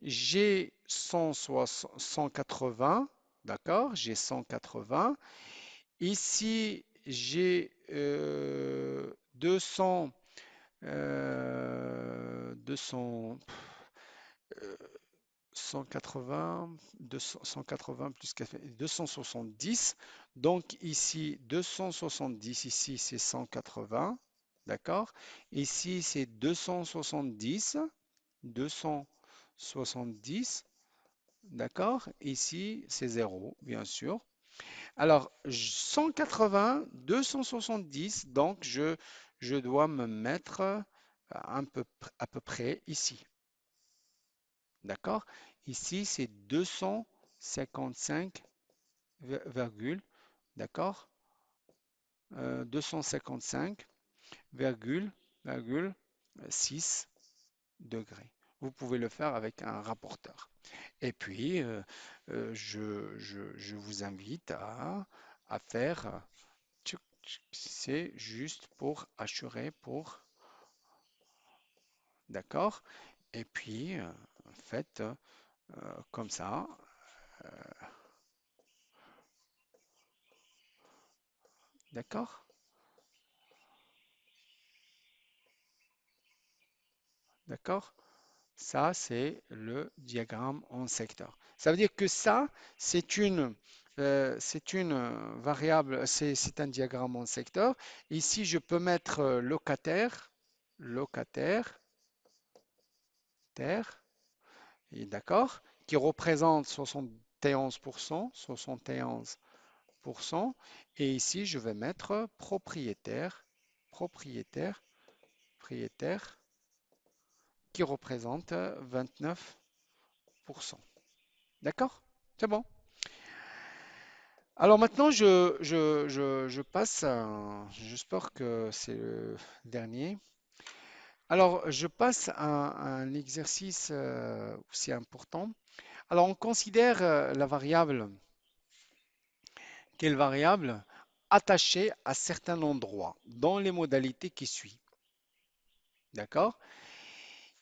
j'ai 180, d'accord? J'ai 180. Ici, j'ai 200, euh, 180, 200, 180 plus 270. Donc ici, 270, ici c'est 180, d'accord? Ici c'est 270, 270, d'accord? Ici c'est 0, bien sûr. Alors, 180, 270, donc je dois me mettre à peu près ici. D'accord? Ici, c'est 255, d'accord? 255,6 degrés. Vous pouvez le faire avec un rapporteur. Et puis, je vous invite à faire, c'est juste pour assurer, d'accord? Et puis, faites comme ça, d'accord? D'accord? Ça, c'est le diagramme en secteur. Ça veut dire que ça, c'est une variable, c'est un diagramme en secteur. Ici, je peux mettre locataire, locataire, terre, et d'accord, qui représente 71%, 71%. Et ici, je vais mettre propriétaire, propriétaire, propriétaire, qui représente 29%. D'accord? C'est bon. Alors maintenant, je passe j'espère que c'est le dernier. Alors, je passe à un exercice aussi important. Alors, on considère la variable, quelle variable attachée à certains endroits dans les modalités qui suivent. D'accord?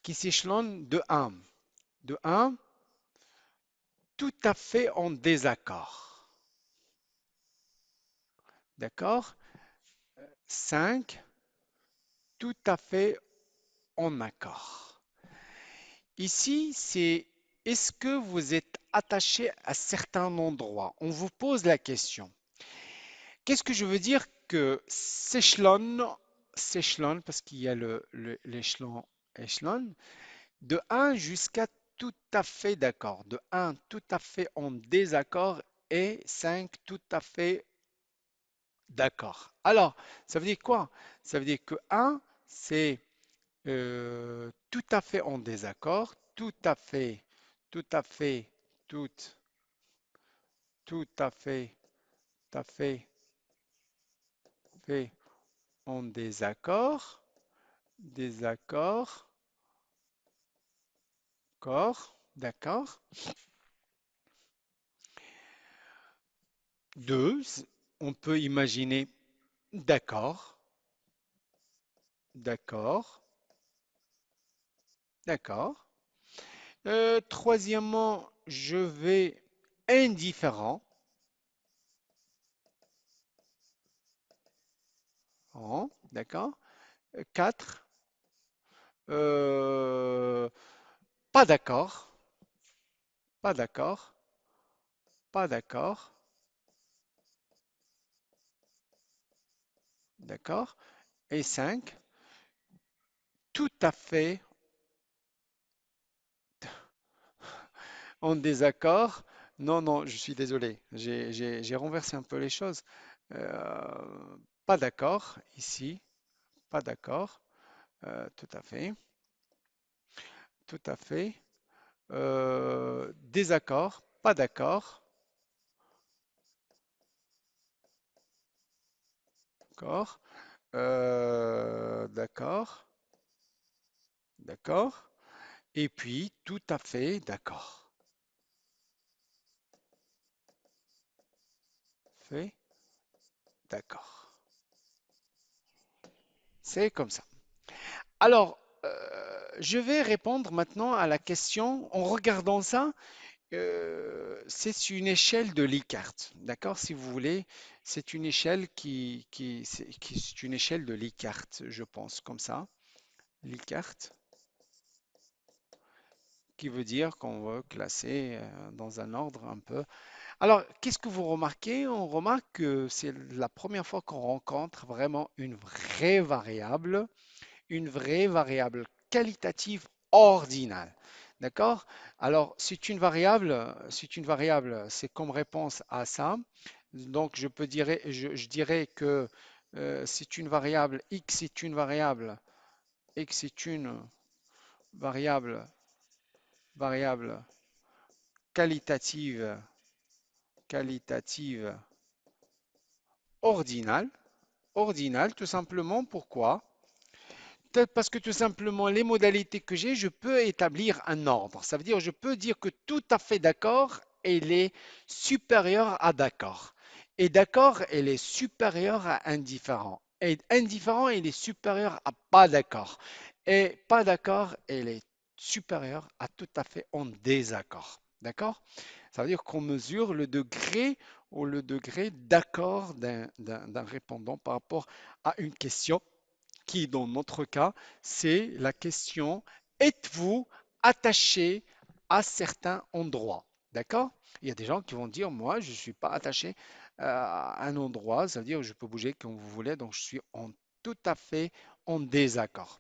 Qui s'échelonne de 1. De 1, tout à fait en désaccord. D'accord? 5, tout à fait en accord. Ici, c'est est-ce que vous êtes attaché à certains endroits? On vous pose la question. Qu'est-ce que je veux dire que s'échelonne, s'échelonne, parce qu'il y a l'échelon, échelon, de 1 jusqu'à tout à fait d'accord. De 1 tout à fait en désaccord et 5 tout à fait d'accord. Alors, ça veut dire quoi? Ça veut dire que 1, c'est tout à fait en désaccord, tout à fait, tout, tout à fait en désaccord, désaccord, corps, d'accord. Deux, on peut imaginer d'accord, d'accord, d'accord. Troisièmement, je vais indifférent, d'accord. Quatre, euh, pas d'accord, pas d'accord, pas d'accord, d'accord. Et 5, tout à fait en désaccord. Non, non, je suis désolé. J'ai renversé un peu les choses. Pas d'accord ici, pas d'accord. Tout à fait, tout à fait. Désaccord, pas d'accord. D'accord. D'accord, d'accord. Et puis, tout à fait d'accord. Fait, d'accord. C'est comme ça. Alors, je vais répondre maintenant à la question en regardant ça. C'est une échelle de Likert, d'accord? Si vous voulez, c'est une échelle c'est une échelle de Likert, je pense, comme ça. Likert, qui veut dire qu'on veut classer dans un ordre un peu. Alors, qu'est-ce que vous remarquez? On remarque que c'est la première fois qu'on rencontre vraiment une vraie variable qualitative ordinale. D'accord? Alors, c'est une variable, c'est comme réponse à ça. Donc, je dirais que c'est une variable, x est une variable, variable qualitative, qualitative ordinale. Ordinale, tout simplement. Pourquoi? Peut-être parce que tout simplement, les modalités que j'ai, je peux établir un ordre. Ça veut dire, je peux dire que tout à fait d'accord, elle est supérieure à d'accord. Et d'accord, elle est supérieure à indifférent. Et indifférent, elle est supérieure à pas d'accord. Et pas d'accord, elle est supérieure à tout à fait en désaccord. D'accord? Ça veut dire qu'on mesure le degré ou le degré d'accord d'un répondant par rapport à une question qui, dans notre cas, c'est la question, êtes-vous attaché à certains endroits? D'accord? Il y a des gens qui vont dire, moi, je ne suis pas attaché à un endroit, ça veut dire que je peux bouger comme vous voulez, donc je suis tout à fait en désaccord.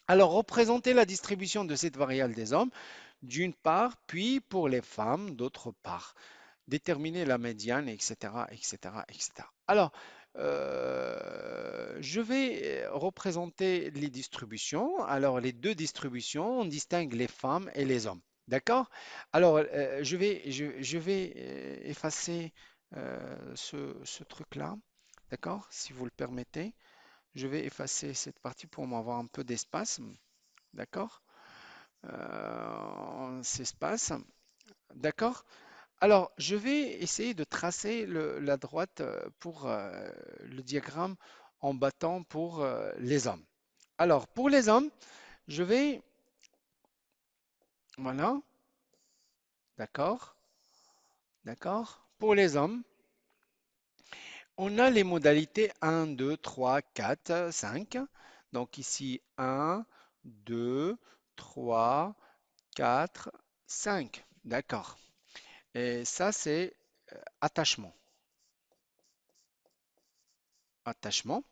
Alors, représenter la distribution de cette variable des hommes, d'une part, puis pour les femmes, d'autre part déterminer la médiane, etc., etc., etc. Alors, je vais représenter les distributions. Alors, les deux distributions, on distingue les femmes et les hommes. D'accord? Alors, je vais effacer ce truc-là. D'accord? Si vous le permettez, je vais effacer cette partie pour m'avoir un peu d'espace. D'accord? Cet espace. D'accord? Alors, je vais essayer de tracer la droite pour le diagramme en battant pour les hommes. Alors, pour les hommes, je vais, voilà, d'accord, d'accord. Pour les hommes, on a les modalités un, 2, 3, 4, 5. Donc ici, un, 2, 3, 4, 5. D'accord. Et ça, c'est attachement. Attachement.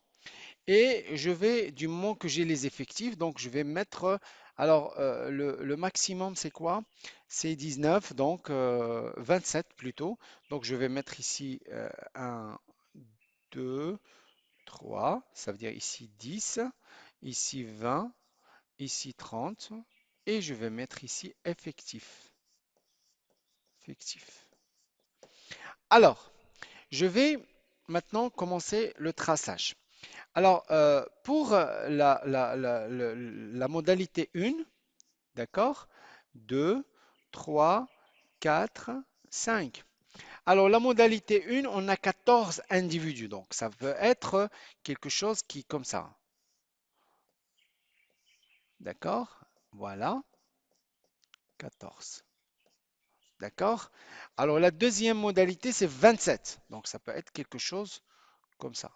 Et je vais, du moment que j'ai les effectifs, donc je vais mettre, alors le maximum c'est quoi? C'est 19, donc 27 plutôt. Donc je vais mettre ici 1, 2, 3, ça veut dire ici 10, ici 20, ici 30, et je vais mettre ici effectif. Effectif. Alors, je vais maintenant commencer le traçage. Alors, pour la modalité 1, d'accord? 2, 3, 4, 5. Alors, la modalité 1, on a 14 individus. Donc, ça peut être quelque chose qui, comme ça. D'accord? Voilà, 14. D'accord? Alors, la deuxième modalité, c'est 27. Donc, ça peut être quelque chose comme ça.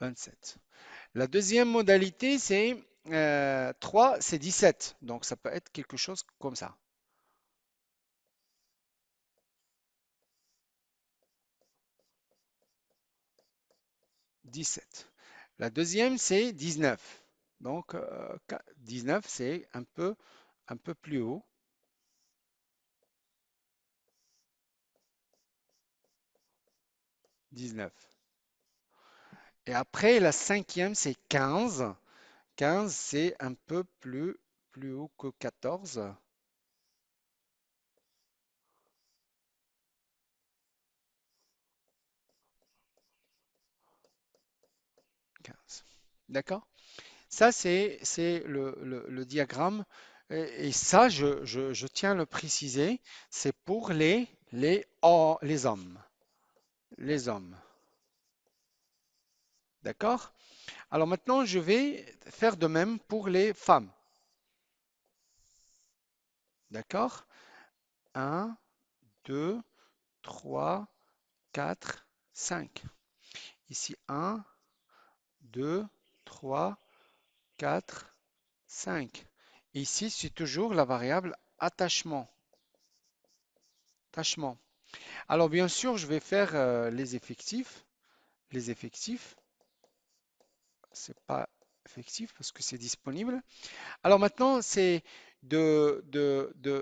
27. La deuxième modalité, c'est 3, c'est 17. Donc ça peut être quelque chose comme ça. 17. La deuxième, c'est 19. Donc 19, c'est un peu plus haut. 19. Et après, la cinquième, c'est 15. 15, c'est un peu plus haut que 14. 15. D'accord? Ça, c'est le diagramme. Et ça, je tiens à le préciser, c'est pour les hommes. Les hommes. D'accord? Alors maintenant, je vais faire de même pour les femmes. D'accord? Un, 2, 3, 4, 5. Ici, un, 2, 3, 4, 5. Ici, c'est toujours la variable attachement. Attachement. Alors, bien sûr, je vais faire les effectifs. Les effectifs, c'est pas effectif parce que c'est disponible. Alors maintenant, c'est de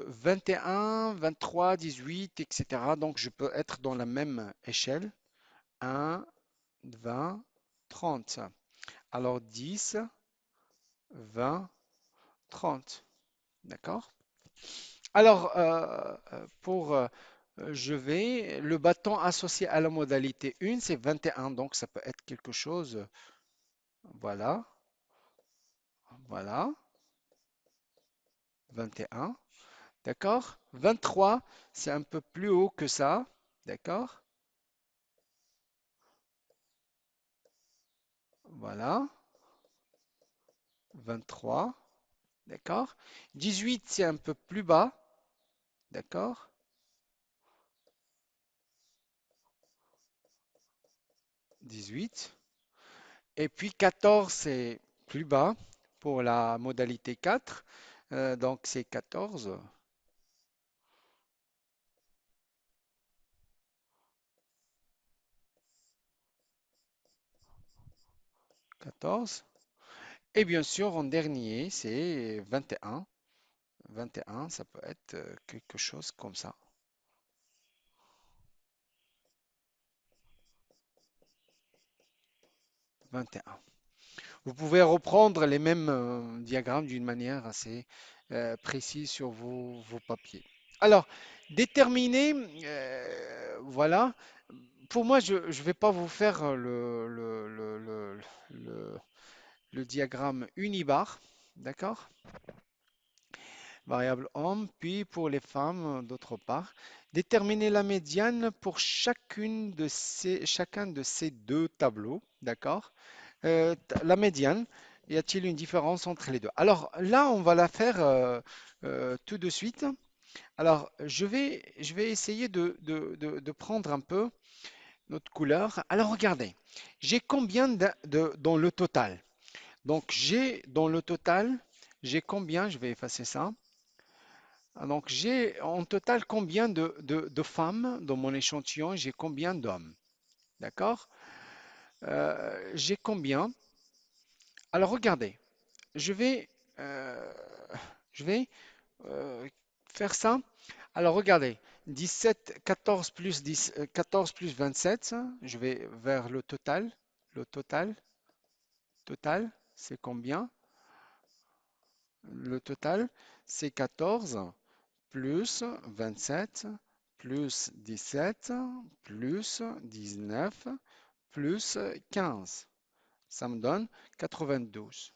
21, 23, 18, etc. Donc, je peux être dans la même échelle. 1, 20, 30. Alors 10, 20, 30. D'accord? Alors, le bâton associé à la modalité 1, c'est 21. Donc, ça peut être quelque chose. Voilà, voilà, 21. D'accord? 23, c'est un peu plus haut que ça. D'accord? Voilà, 23. D'accord? 18, c'est un peu plus bas. D'accord? 18. Et puis 14, c'est plus bas pour la modalité 4. Donc c'est 14. 14. Et bien sûr, en dernier, c'est 21. 21, ça peut être quelque chose comme ça. 21. Vous pouvez reprendre les mêmes diagrammes d'une manière assez précise sur vos papiers. Alors, déterminer, voilà. Pour moi, je ne vais pas vous faire le diagramme unibar, d'accord? Variable homme, puis pour les femmes, d'autre part. Déterminer la médiane pour chacun de ces deux tableaux, d'accord? La médiane, y a-t-il une différence entre les deux? Alors là, on va la faire tout de suite. Alors, je vais essayer de prendre un peu notre couleur. Alors, regardez, j'ai combien dans le total? Donc, j'ai dans le total, j'ai combien? Je vais effacer ça. Ah, donc, j'ai en total combien de femmes dans mon échantillon? J'ai combien d'hommes? D'accord? J'ai combien? Alors, regardez, je vais, euh, je vais euh, faire ça. Alors, regardez, 17, 14 plus 10, 14 plus 27, je vais vers le total. Le total, c'est combien? Le total, c'est 14 plus 27 plus 17 plus 19 plus 15. Ça me donne 92.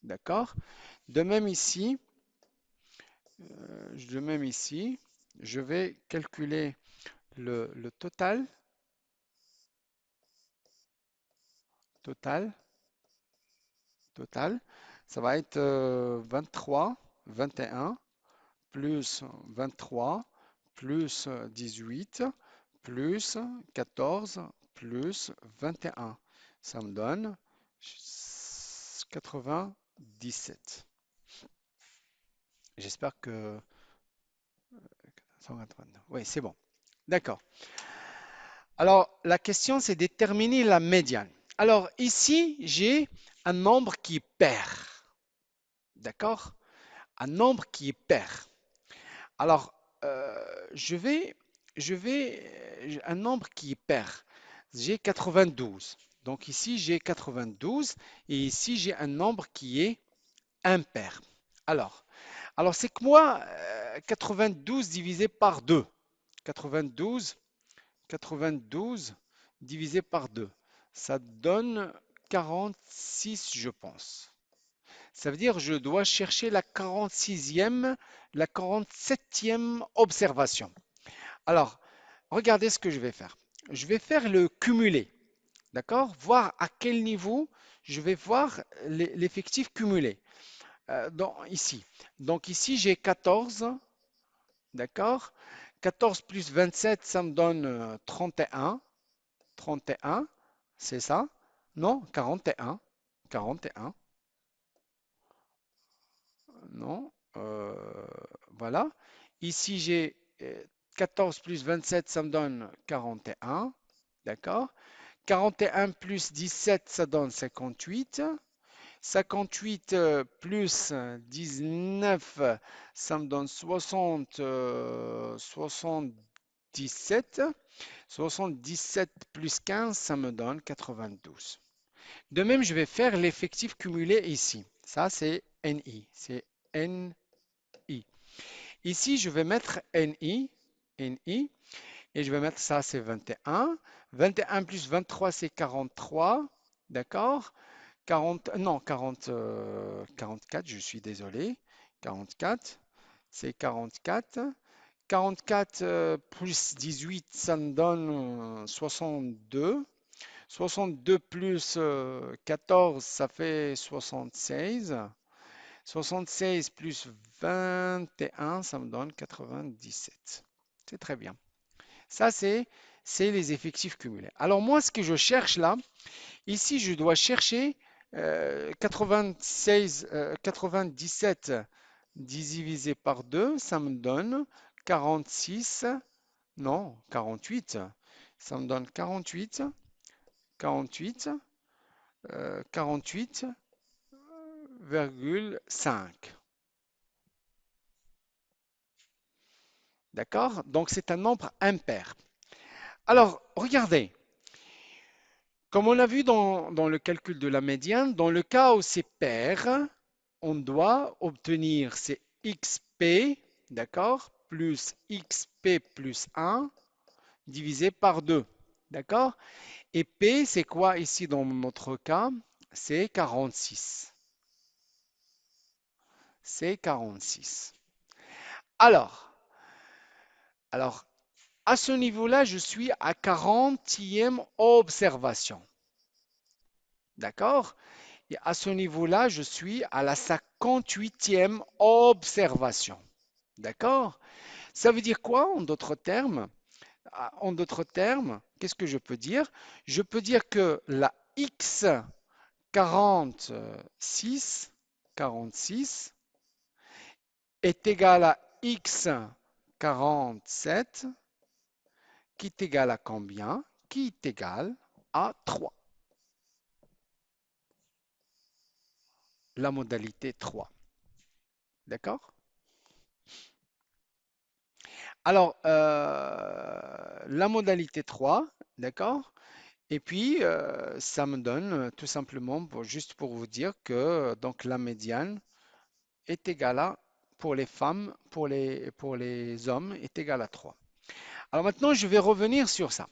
D'accord? De même ici, je vais calculer le total, total. Ça va être 23, 21 plus 23 plus 18 plus 14 plus 21. Ça me donne 97. J'espère que 189. Oui, c'est bon. D'accord. Alors, la question, c'est déterminer la médiane. Alors, ici, j'ai un nombre qui est pair. D'accord? Un nombre qui est pair. Alors, je vais, un nombre qui est pair. J'ai 92. Donc ici, j'ai 92 et ici, j'ai un nombre qui est impair. Alors, alors c'est que moi, 92 divisé par 2. 92, 92 divisé par 2. Ça donne 46, je pense. Ça veut dire que je dois chercher la 46e, la 47e observation. Alors, regardez ce que je vais faire. Je vais faire le cumulé, d'accord? Voir à quel niveau je vais voir l'effectif cumulé. Ici. Donc ici, j'ai 14, d'accord? 14 plus 27, ça me donne 31. 31, c'est ça? Non, 41. 41, non. Voilà. Ici, j'ai 14 plus 27, ça me donne 41. D'accord? 41 plus 17, ça donne 58. 58 plus 19, ça me donne 60, 77. 77 plus 15, ça me donne 92. De même, je vais faire l'effectif cumulé ici. Ça, c'est NI. C'est NI. Ici, je vais mettre NI. NI. Et je vais mettre ça, c'est 21. 21 plus 23, c'est 43. D'accord? 40, non, 40, 44, je suis désolé. 44, c'est 44. 44 plus 18, ça me donne 62. 62 plus 14, ça fait 76. 76 plus 21, ça me donne 97. C'est très bien. Ça, c'est les effectifs cumulés. Alors moi, ce que je cherche là, ici, je dois chercher 96, 97 divisé par 2, ça me donne 46, non, 48. Ça me donne 48, 48, 48,5. D'accord? Donc c'est un nombre impair. Alors, regardez, comme on a vu dans le calcul de la médiane, dans le cas où c'est pair, on doit obtenir c'est xp, d'accord, plus xp plus 1 divisé par 2. D'accord? Et p, c'est quoi ici dans notre cas? C'est 46. C'est 46. Alors, alors, à ce niveau-là, je suis à 40e observation. D'accord? Et à ce niveau-là, je suis à la 58e observation. D'accord? Ça veut dire quoi en d'autres termes? En d'autres termes, qu'est-ce que je peux dire? Je peux dire que la X 46, 46 est égale à X 47 qui est égal à combien? Qui est égal à 3. La modalité 3. D'accord? Alors, la modalité 3, d'accord? Et puis, ça me donne tout simplement, juste pour vous dire que donc la médiane est égale à, pour les femmes, pour les hommes, est égale à 3. Alors maintenant, je vais revenir sur ça.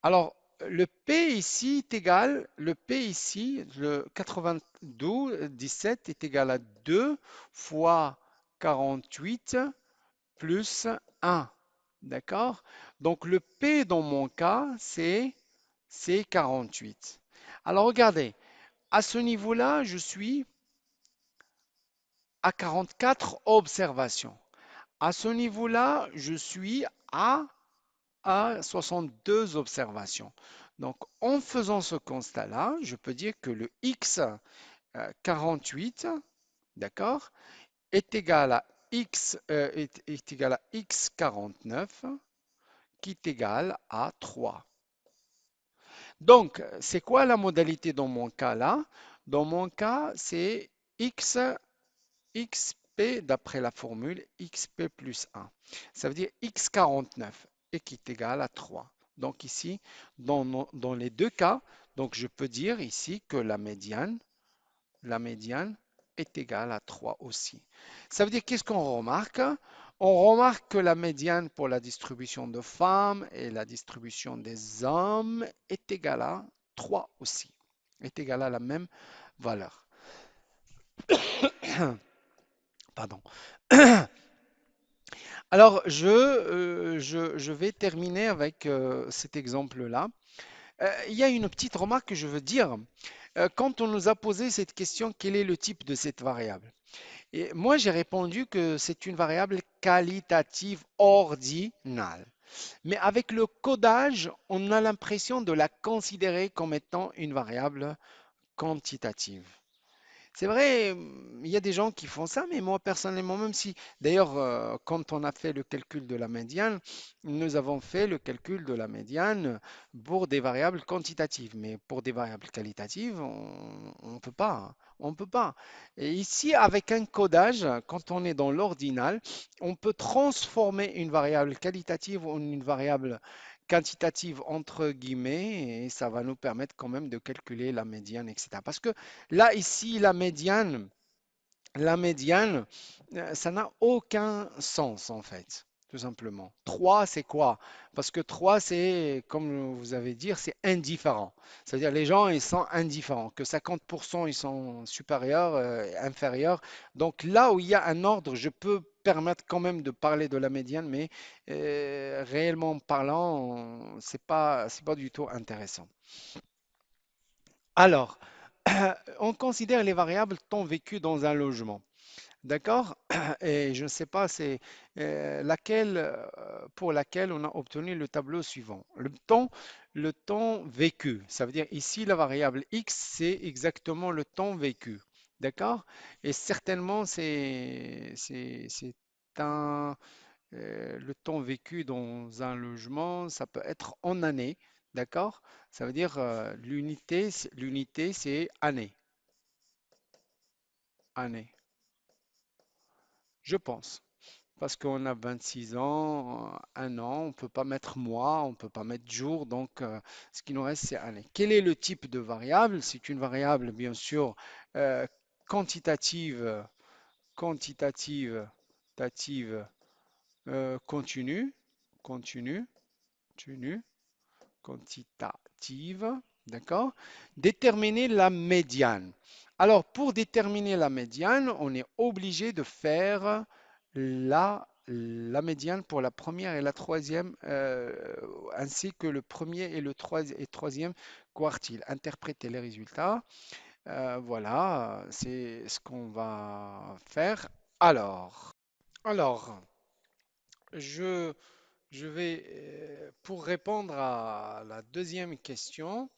Alors, le P ici est égal, le P ici, le 92, 17 est égal à 2 fois 48 plus 1. D'accord? Donc, le P dans mon cas, c'est 48. Alors, regardez, à ce niveau-là, je suis à 44 observations. À ce niveau-là, je suis à 62 observations. Donc, en faisant ce constat-là, je peux dire que le X 48, d'accord, est égal à est égal à X 49, qui est égal à 3. Donc, c'est quoi la modalité dans mon cas là? Dans mon cas, c'est X, XP, d'après la formule, XP plus 1. Ça veut dire X49 et qui est égal à 3. Donc ici, dans les deux cas, donc je peux dire ici que la médiane est égale à 3 aussi. Ça veut dire qu'est-ce qu'on remarque? On remarque que la médiane pour la distribution de femmes et la distribution des hommes est égale à 3 aussi, est égale à la même valeur. Pardon. Alors, je vais terminer avec cet exemple-là. Il y a une petite remarque que je veux dire. Quand on nous a posé cette question, quel est le type de cette variable? Et moi, j'ai répondu que c'est une variable qualitative ordinale. Mais avec le codage, on a l'impression de la considérer comme étant une variable quantitative. C'est vrai, il y a des gens qui font ça, mais moi personnellement, même si, d'ailleurs, quand on a fait le calcul de la médiane, nous avons fait le calcul de la médiane pour des variables quantitatives, mais pour des variables qualitatives, on ne peut pas, hein. On peut pas. Et ici, avec un codage, quand on est dans l'ordinal, on peut transformer une variable qualitative en une variable quantitative entre guillemets, et ça va nous permettre quand même de calculer la médiane, etc. Parce que là, ici, la médiane, ça n'a aucun sens en fait, tout simplement. 3, c'est quoi? Parce que 3, c'est, comme vous avez dit, c'est indifférent. C'est-à-dire les gens, ils sont indifférents, que 50% ils sont supérieurs, inférieurs. Donc là où il y a un ordre, je peux permettre quand même de parler de la médiane, mais réellement parlant, c'est pas du tout intéressant. Alors, on considère les variables temps vécu dans un logement. D'accord? Et je ne sais pas, c'est laquelle pour laquelle on a obtenu le tableau suivant. Le temps vécu. Ça veut dire ici la variable x, c'est exactement le temps vécu. D'accord? Et certainement, c'est un, le temps vécu dans un logement, ça peut être en années. D'accord? Ça veut dire l'unité, c'est année. Année, je pense. Parce qu'on a 26 ans, un an, on ne peut pas mettre mois, on ne peut pas mettre jour, donc ce qui nous reste, c'est année. Quel est le type de variable? C'est une variable, bien sûr, euh, quantitative, quantitative, tative, continue, continue, continue, quantitative, d'accord? Déterminer la médiane. Alors, pour déterminer la médiane, on est obligé de faire la médiane pour la première et la troisième, ainsi que le premier et le troisième quartile. Interpréter les résultats. Voilà, c'est ce qu'on va faire. Alors, je, je vais, pour répondre à la deuxième question,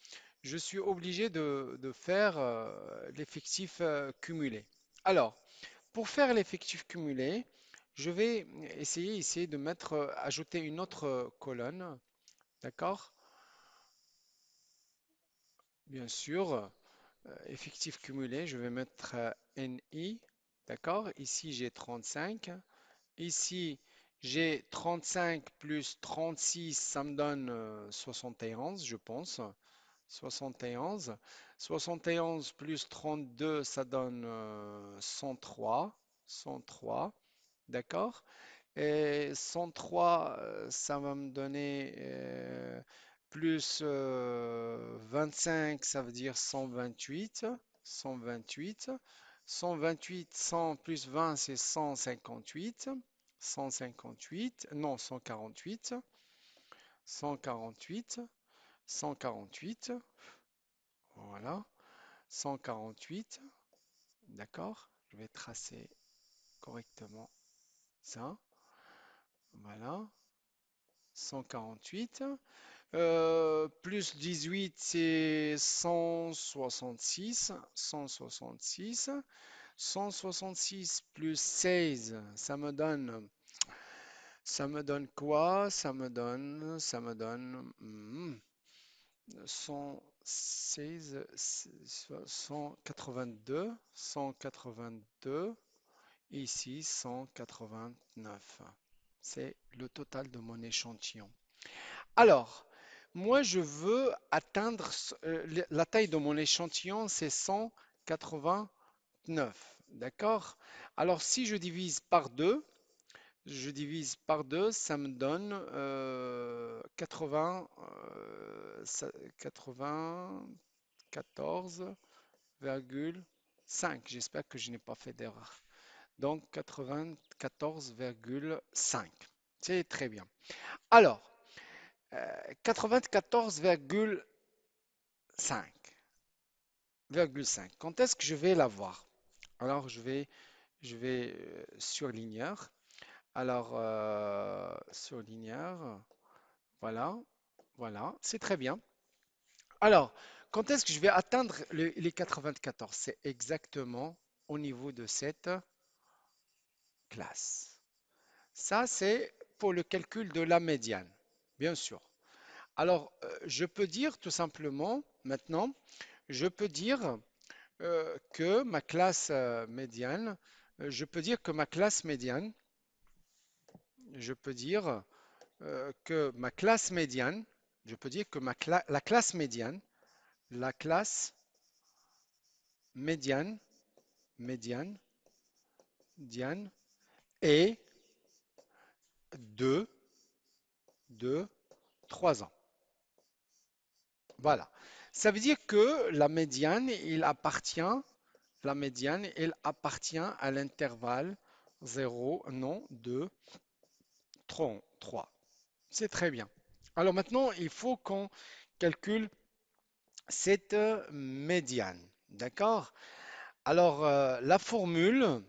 je suis obligé de faire l'effectif cumulé. Alors, pour faire l'effectif cumulé, je vais essayer de mettre, ajouter une autre colonne, d'accord? Bien sûr, effectif cumulé, je vais mettre NI, d'accord? Ici, j'ai 35. Ici, j'ai 35 plus 36, ça me donne 71, je pense. 71. 71 plus 32, ça donne 103. 103, d'accord? Et 103, ça va me donner plus 25, ça veut dire 128. 128. 128, 100 plus 20, c'est 158. 158, non, 148. 148. 148. Voilà. 148. D'accord? Je vais tracer correctement ça. Voilà. 148. Plus 18, c'est 166. 166. 166 plus 16, ça me donne quoi? Ça me donne 116, 182, 182, et ici 189. C'est le total de mon échantillon. Alors, Moi, je veux atteindre la taille de mon échantillon, c'est 189. D'accord? Alors, si je divise par 2, ça me donne 80, 94,5. J'espère que je n'ai pas fait d'erreur. Donc 94,5. C'est très bien. Alors, 94,5. Quand est-ce que je vais l'avoir? Alors, je vais surligneur. Alors, surligneur, voilà, voilà, c'est très bien. Alors, quand est-ce que je vais atteindre les 94? C'est exactement au niveau de cette classe. Ça, c'est pour le calcul de la médiane, bien sûr. Alors, je peux dire tout simplement, maintenant, je peux dire que ma classe médiane, je peux dire que ma classe médiane, je peux dire que ma classe médiane, je peux dire que la classe médiane, la classe médiane, médiane, diane, est de, de 3 ans. Voilà. Ça veut dire que la médiane, il appartient à l'intervalle 0, non, 2, 3. C'est très bien. Alors maintenant, il faut qu'on calcule cette médiane. D'accord? Alors, la formule,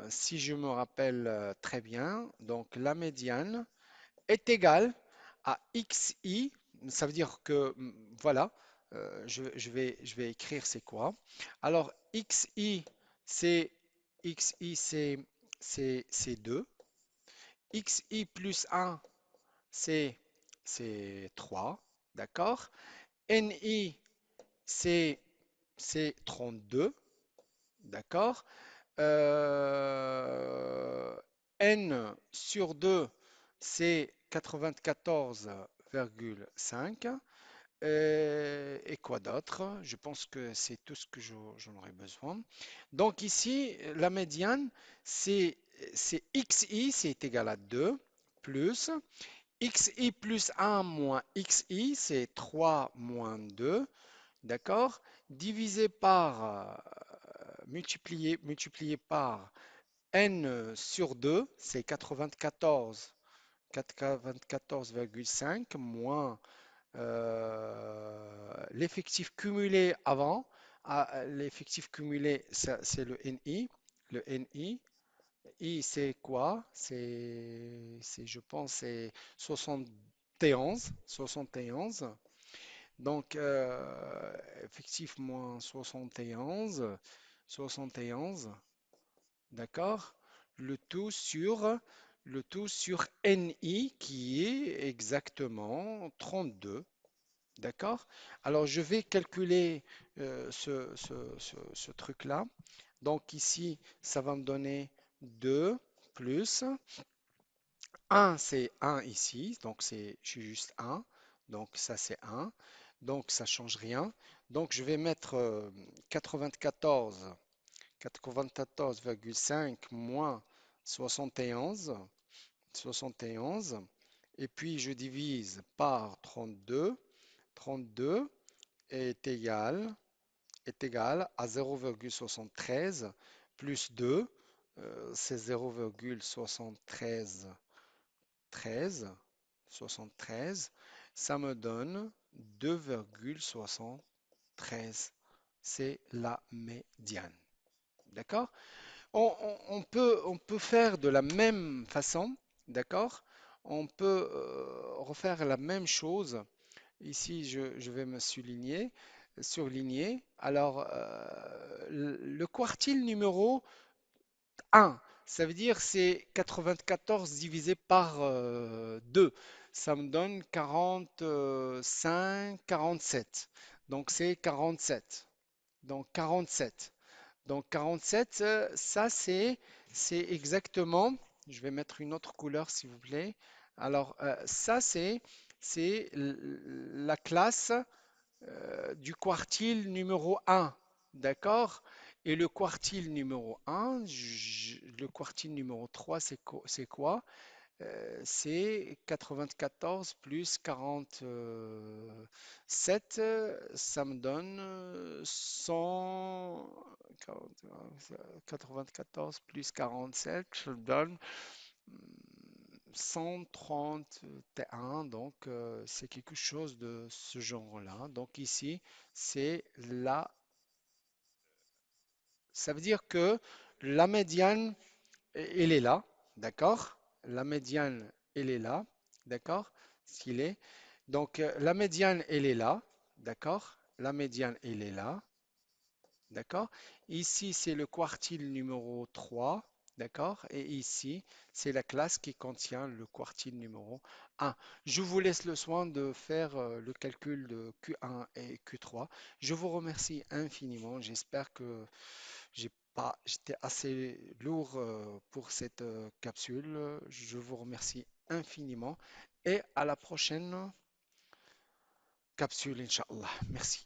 si je me rappelle très bien, donc la médiane est égale à xi. Ça veut dire que, voilà, je vais écrire c'est quoi. Alors, xi, c'est 2. Xi plus 1, c'est c'est 3. D'accord? Ni, c'est c'est 32. D'accord? Euh, N sur 2, c'est 94,5. Et quoi d'autre? Je pense que c'est tout ce que j'en aurais besoin. Donc ici, la médiane, c'est c'est xi, c'est égal à 2, plus xi plus 1 moins xi, c'est 3 moins 2, d'accord? Divisé par, multiplié par n sur 2, c'est 94,5 moins l'effectif cumulé avant. L'effectif cumulé, c'est le NI. Le NI, I, c'est quoi? Je pense, c'est 71. 71. Donc, effectif moins 71. 71. D'accord? Le tout sur, NI qui est exactement 32. D'accord? Alors, je vais calculer ce truc-là. Donc, ici, ça va me donner 2 plus 1, c'est 1 ici. Donc, j'ai juste 1. Donc, ça, c'est 1. Donc, ça ne change rien. Donc, je vais mettre 94, 94,5 moins 71. 71. Et puis, je divise par 32. 32 est égal à 0,73 plus 2, c'est 0,73. 73, ça me donne 2,73. C'est la médiane. D'accord? On peut faire de la même façon, d'accord? On peut refaire la même chose. Ici, je vais me surligner. Alors, le quartile numéro 1, ça veut dire c'est 94 divisé par 2. Ça me donne 45, 47. Donc, c'est 47. Donc, 47. Donc 47, ça c'est exactement, je vais mettre une autre couleur s'il vous plaît. Alors, ça, la classe du quartile numéro un, d'accord? Et le quartile numéro un, le quartile numéro 3, c'est quoi? C'est 94 plus 47, ça me donne 100, 94 plus 47, ça me donne 131, donc c'est quelque chose de ce genre-là. Donc ici, c'est la, ça veut dire que la médiane, elle est là, d'accord? La médiane, elle est là, d'accord? S'il est. Donc la médiane, elle est là, d'accord? La médiane, elle est là. D'accord? Ici, c'est le quartile numéro 3. D'accord? Et ici, c'est la classe qui contient le quartile numéro 1. Je vous laisse le soin de faire le calcul de Q1 et Q3. Je vous remercie infiniment. J'espère que j'étais assez lourd pour cette capsule. Je vous remercie infiniment et à la prochaine capsule, Inch'Allah. Merci.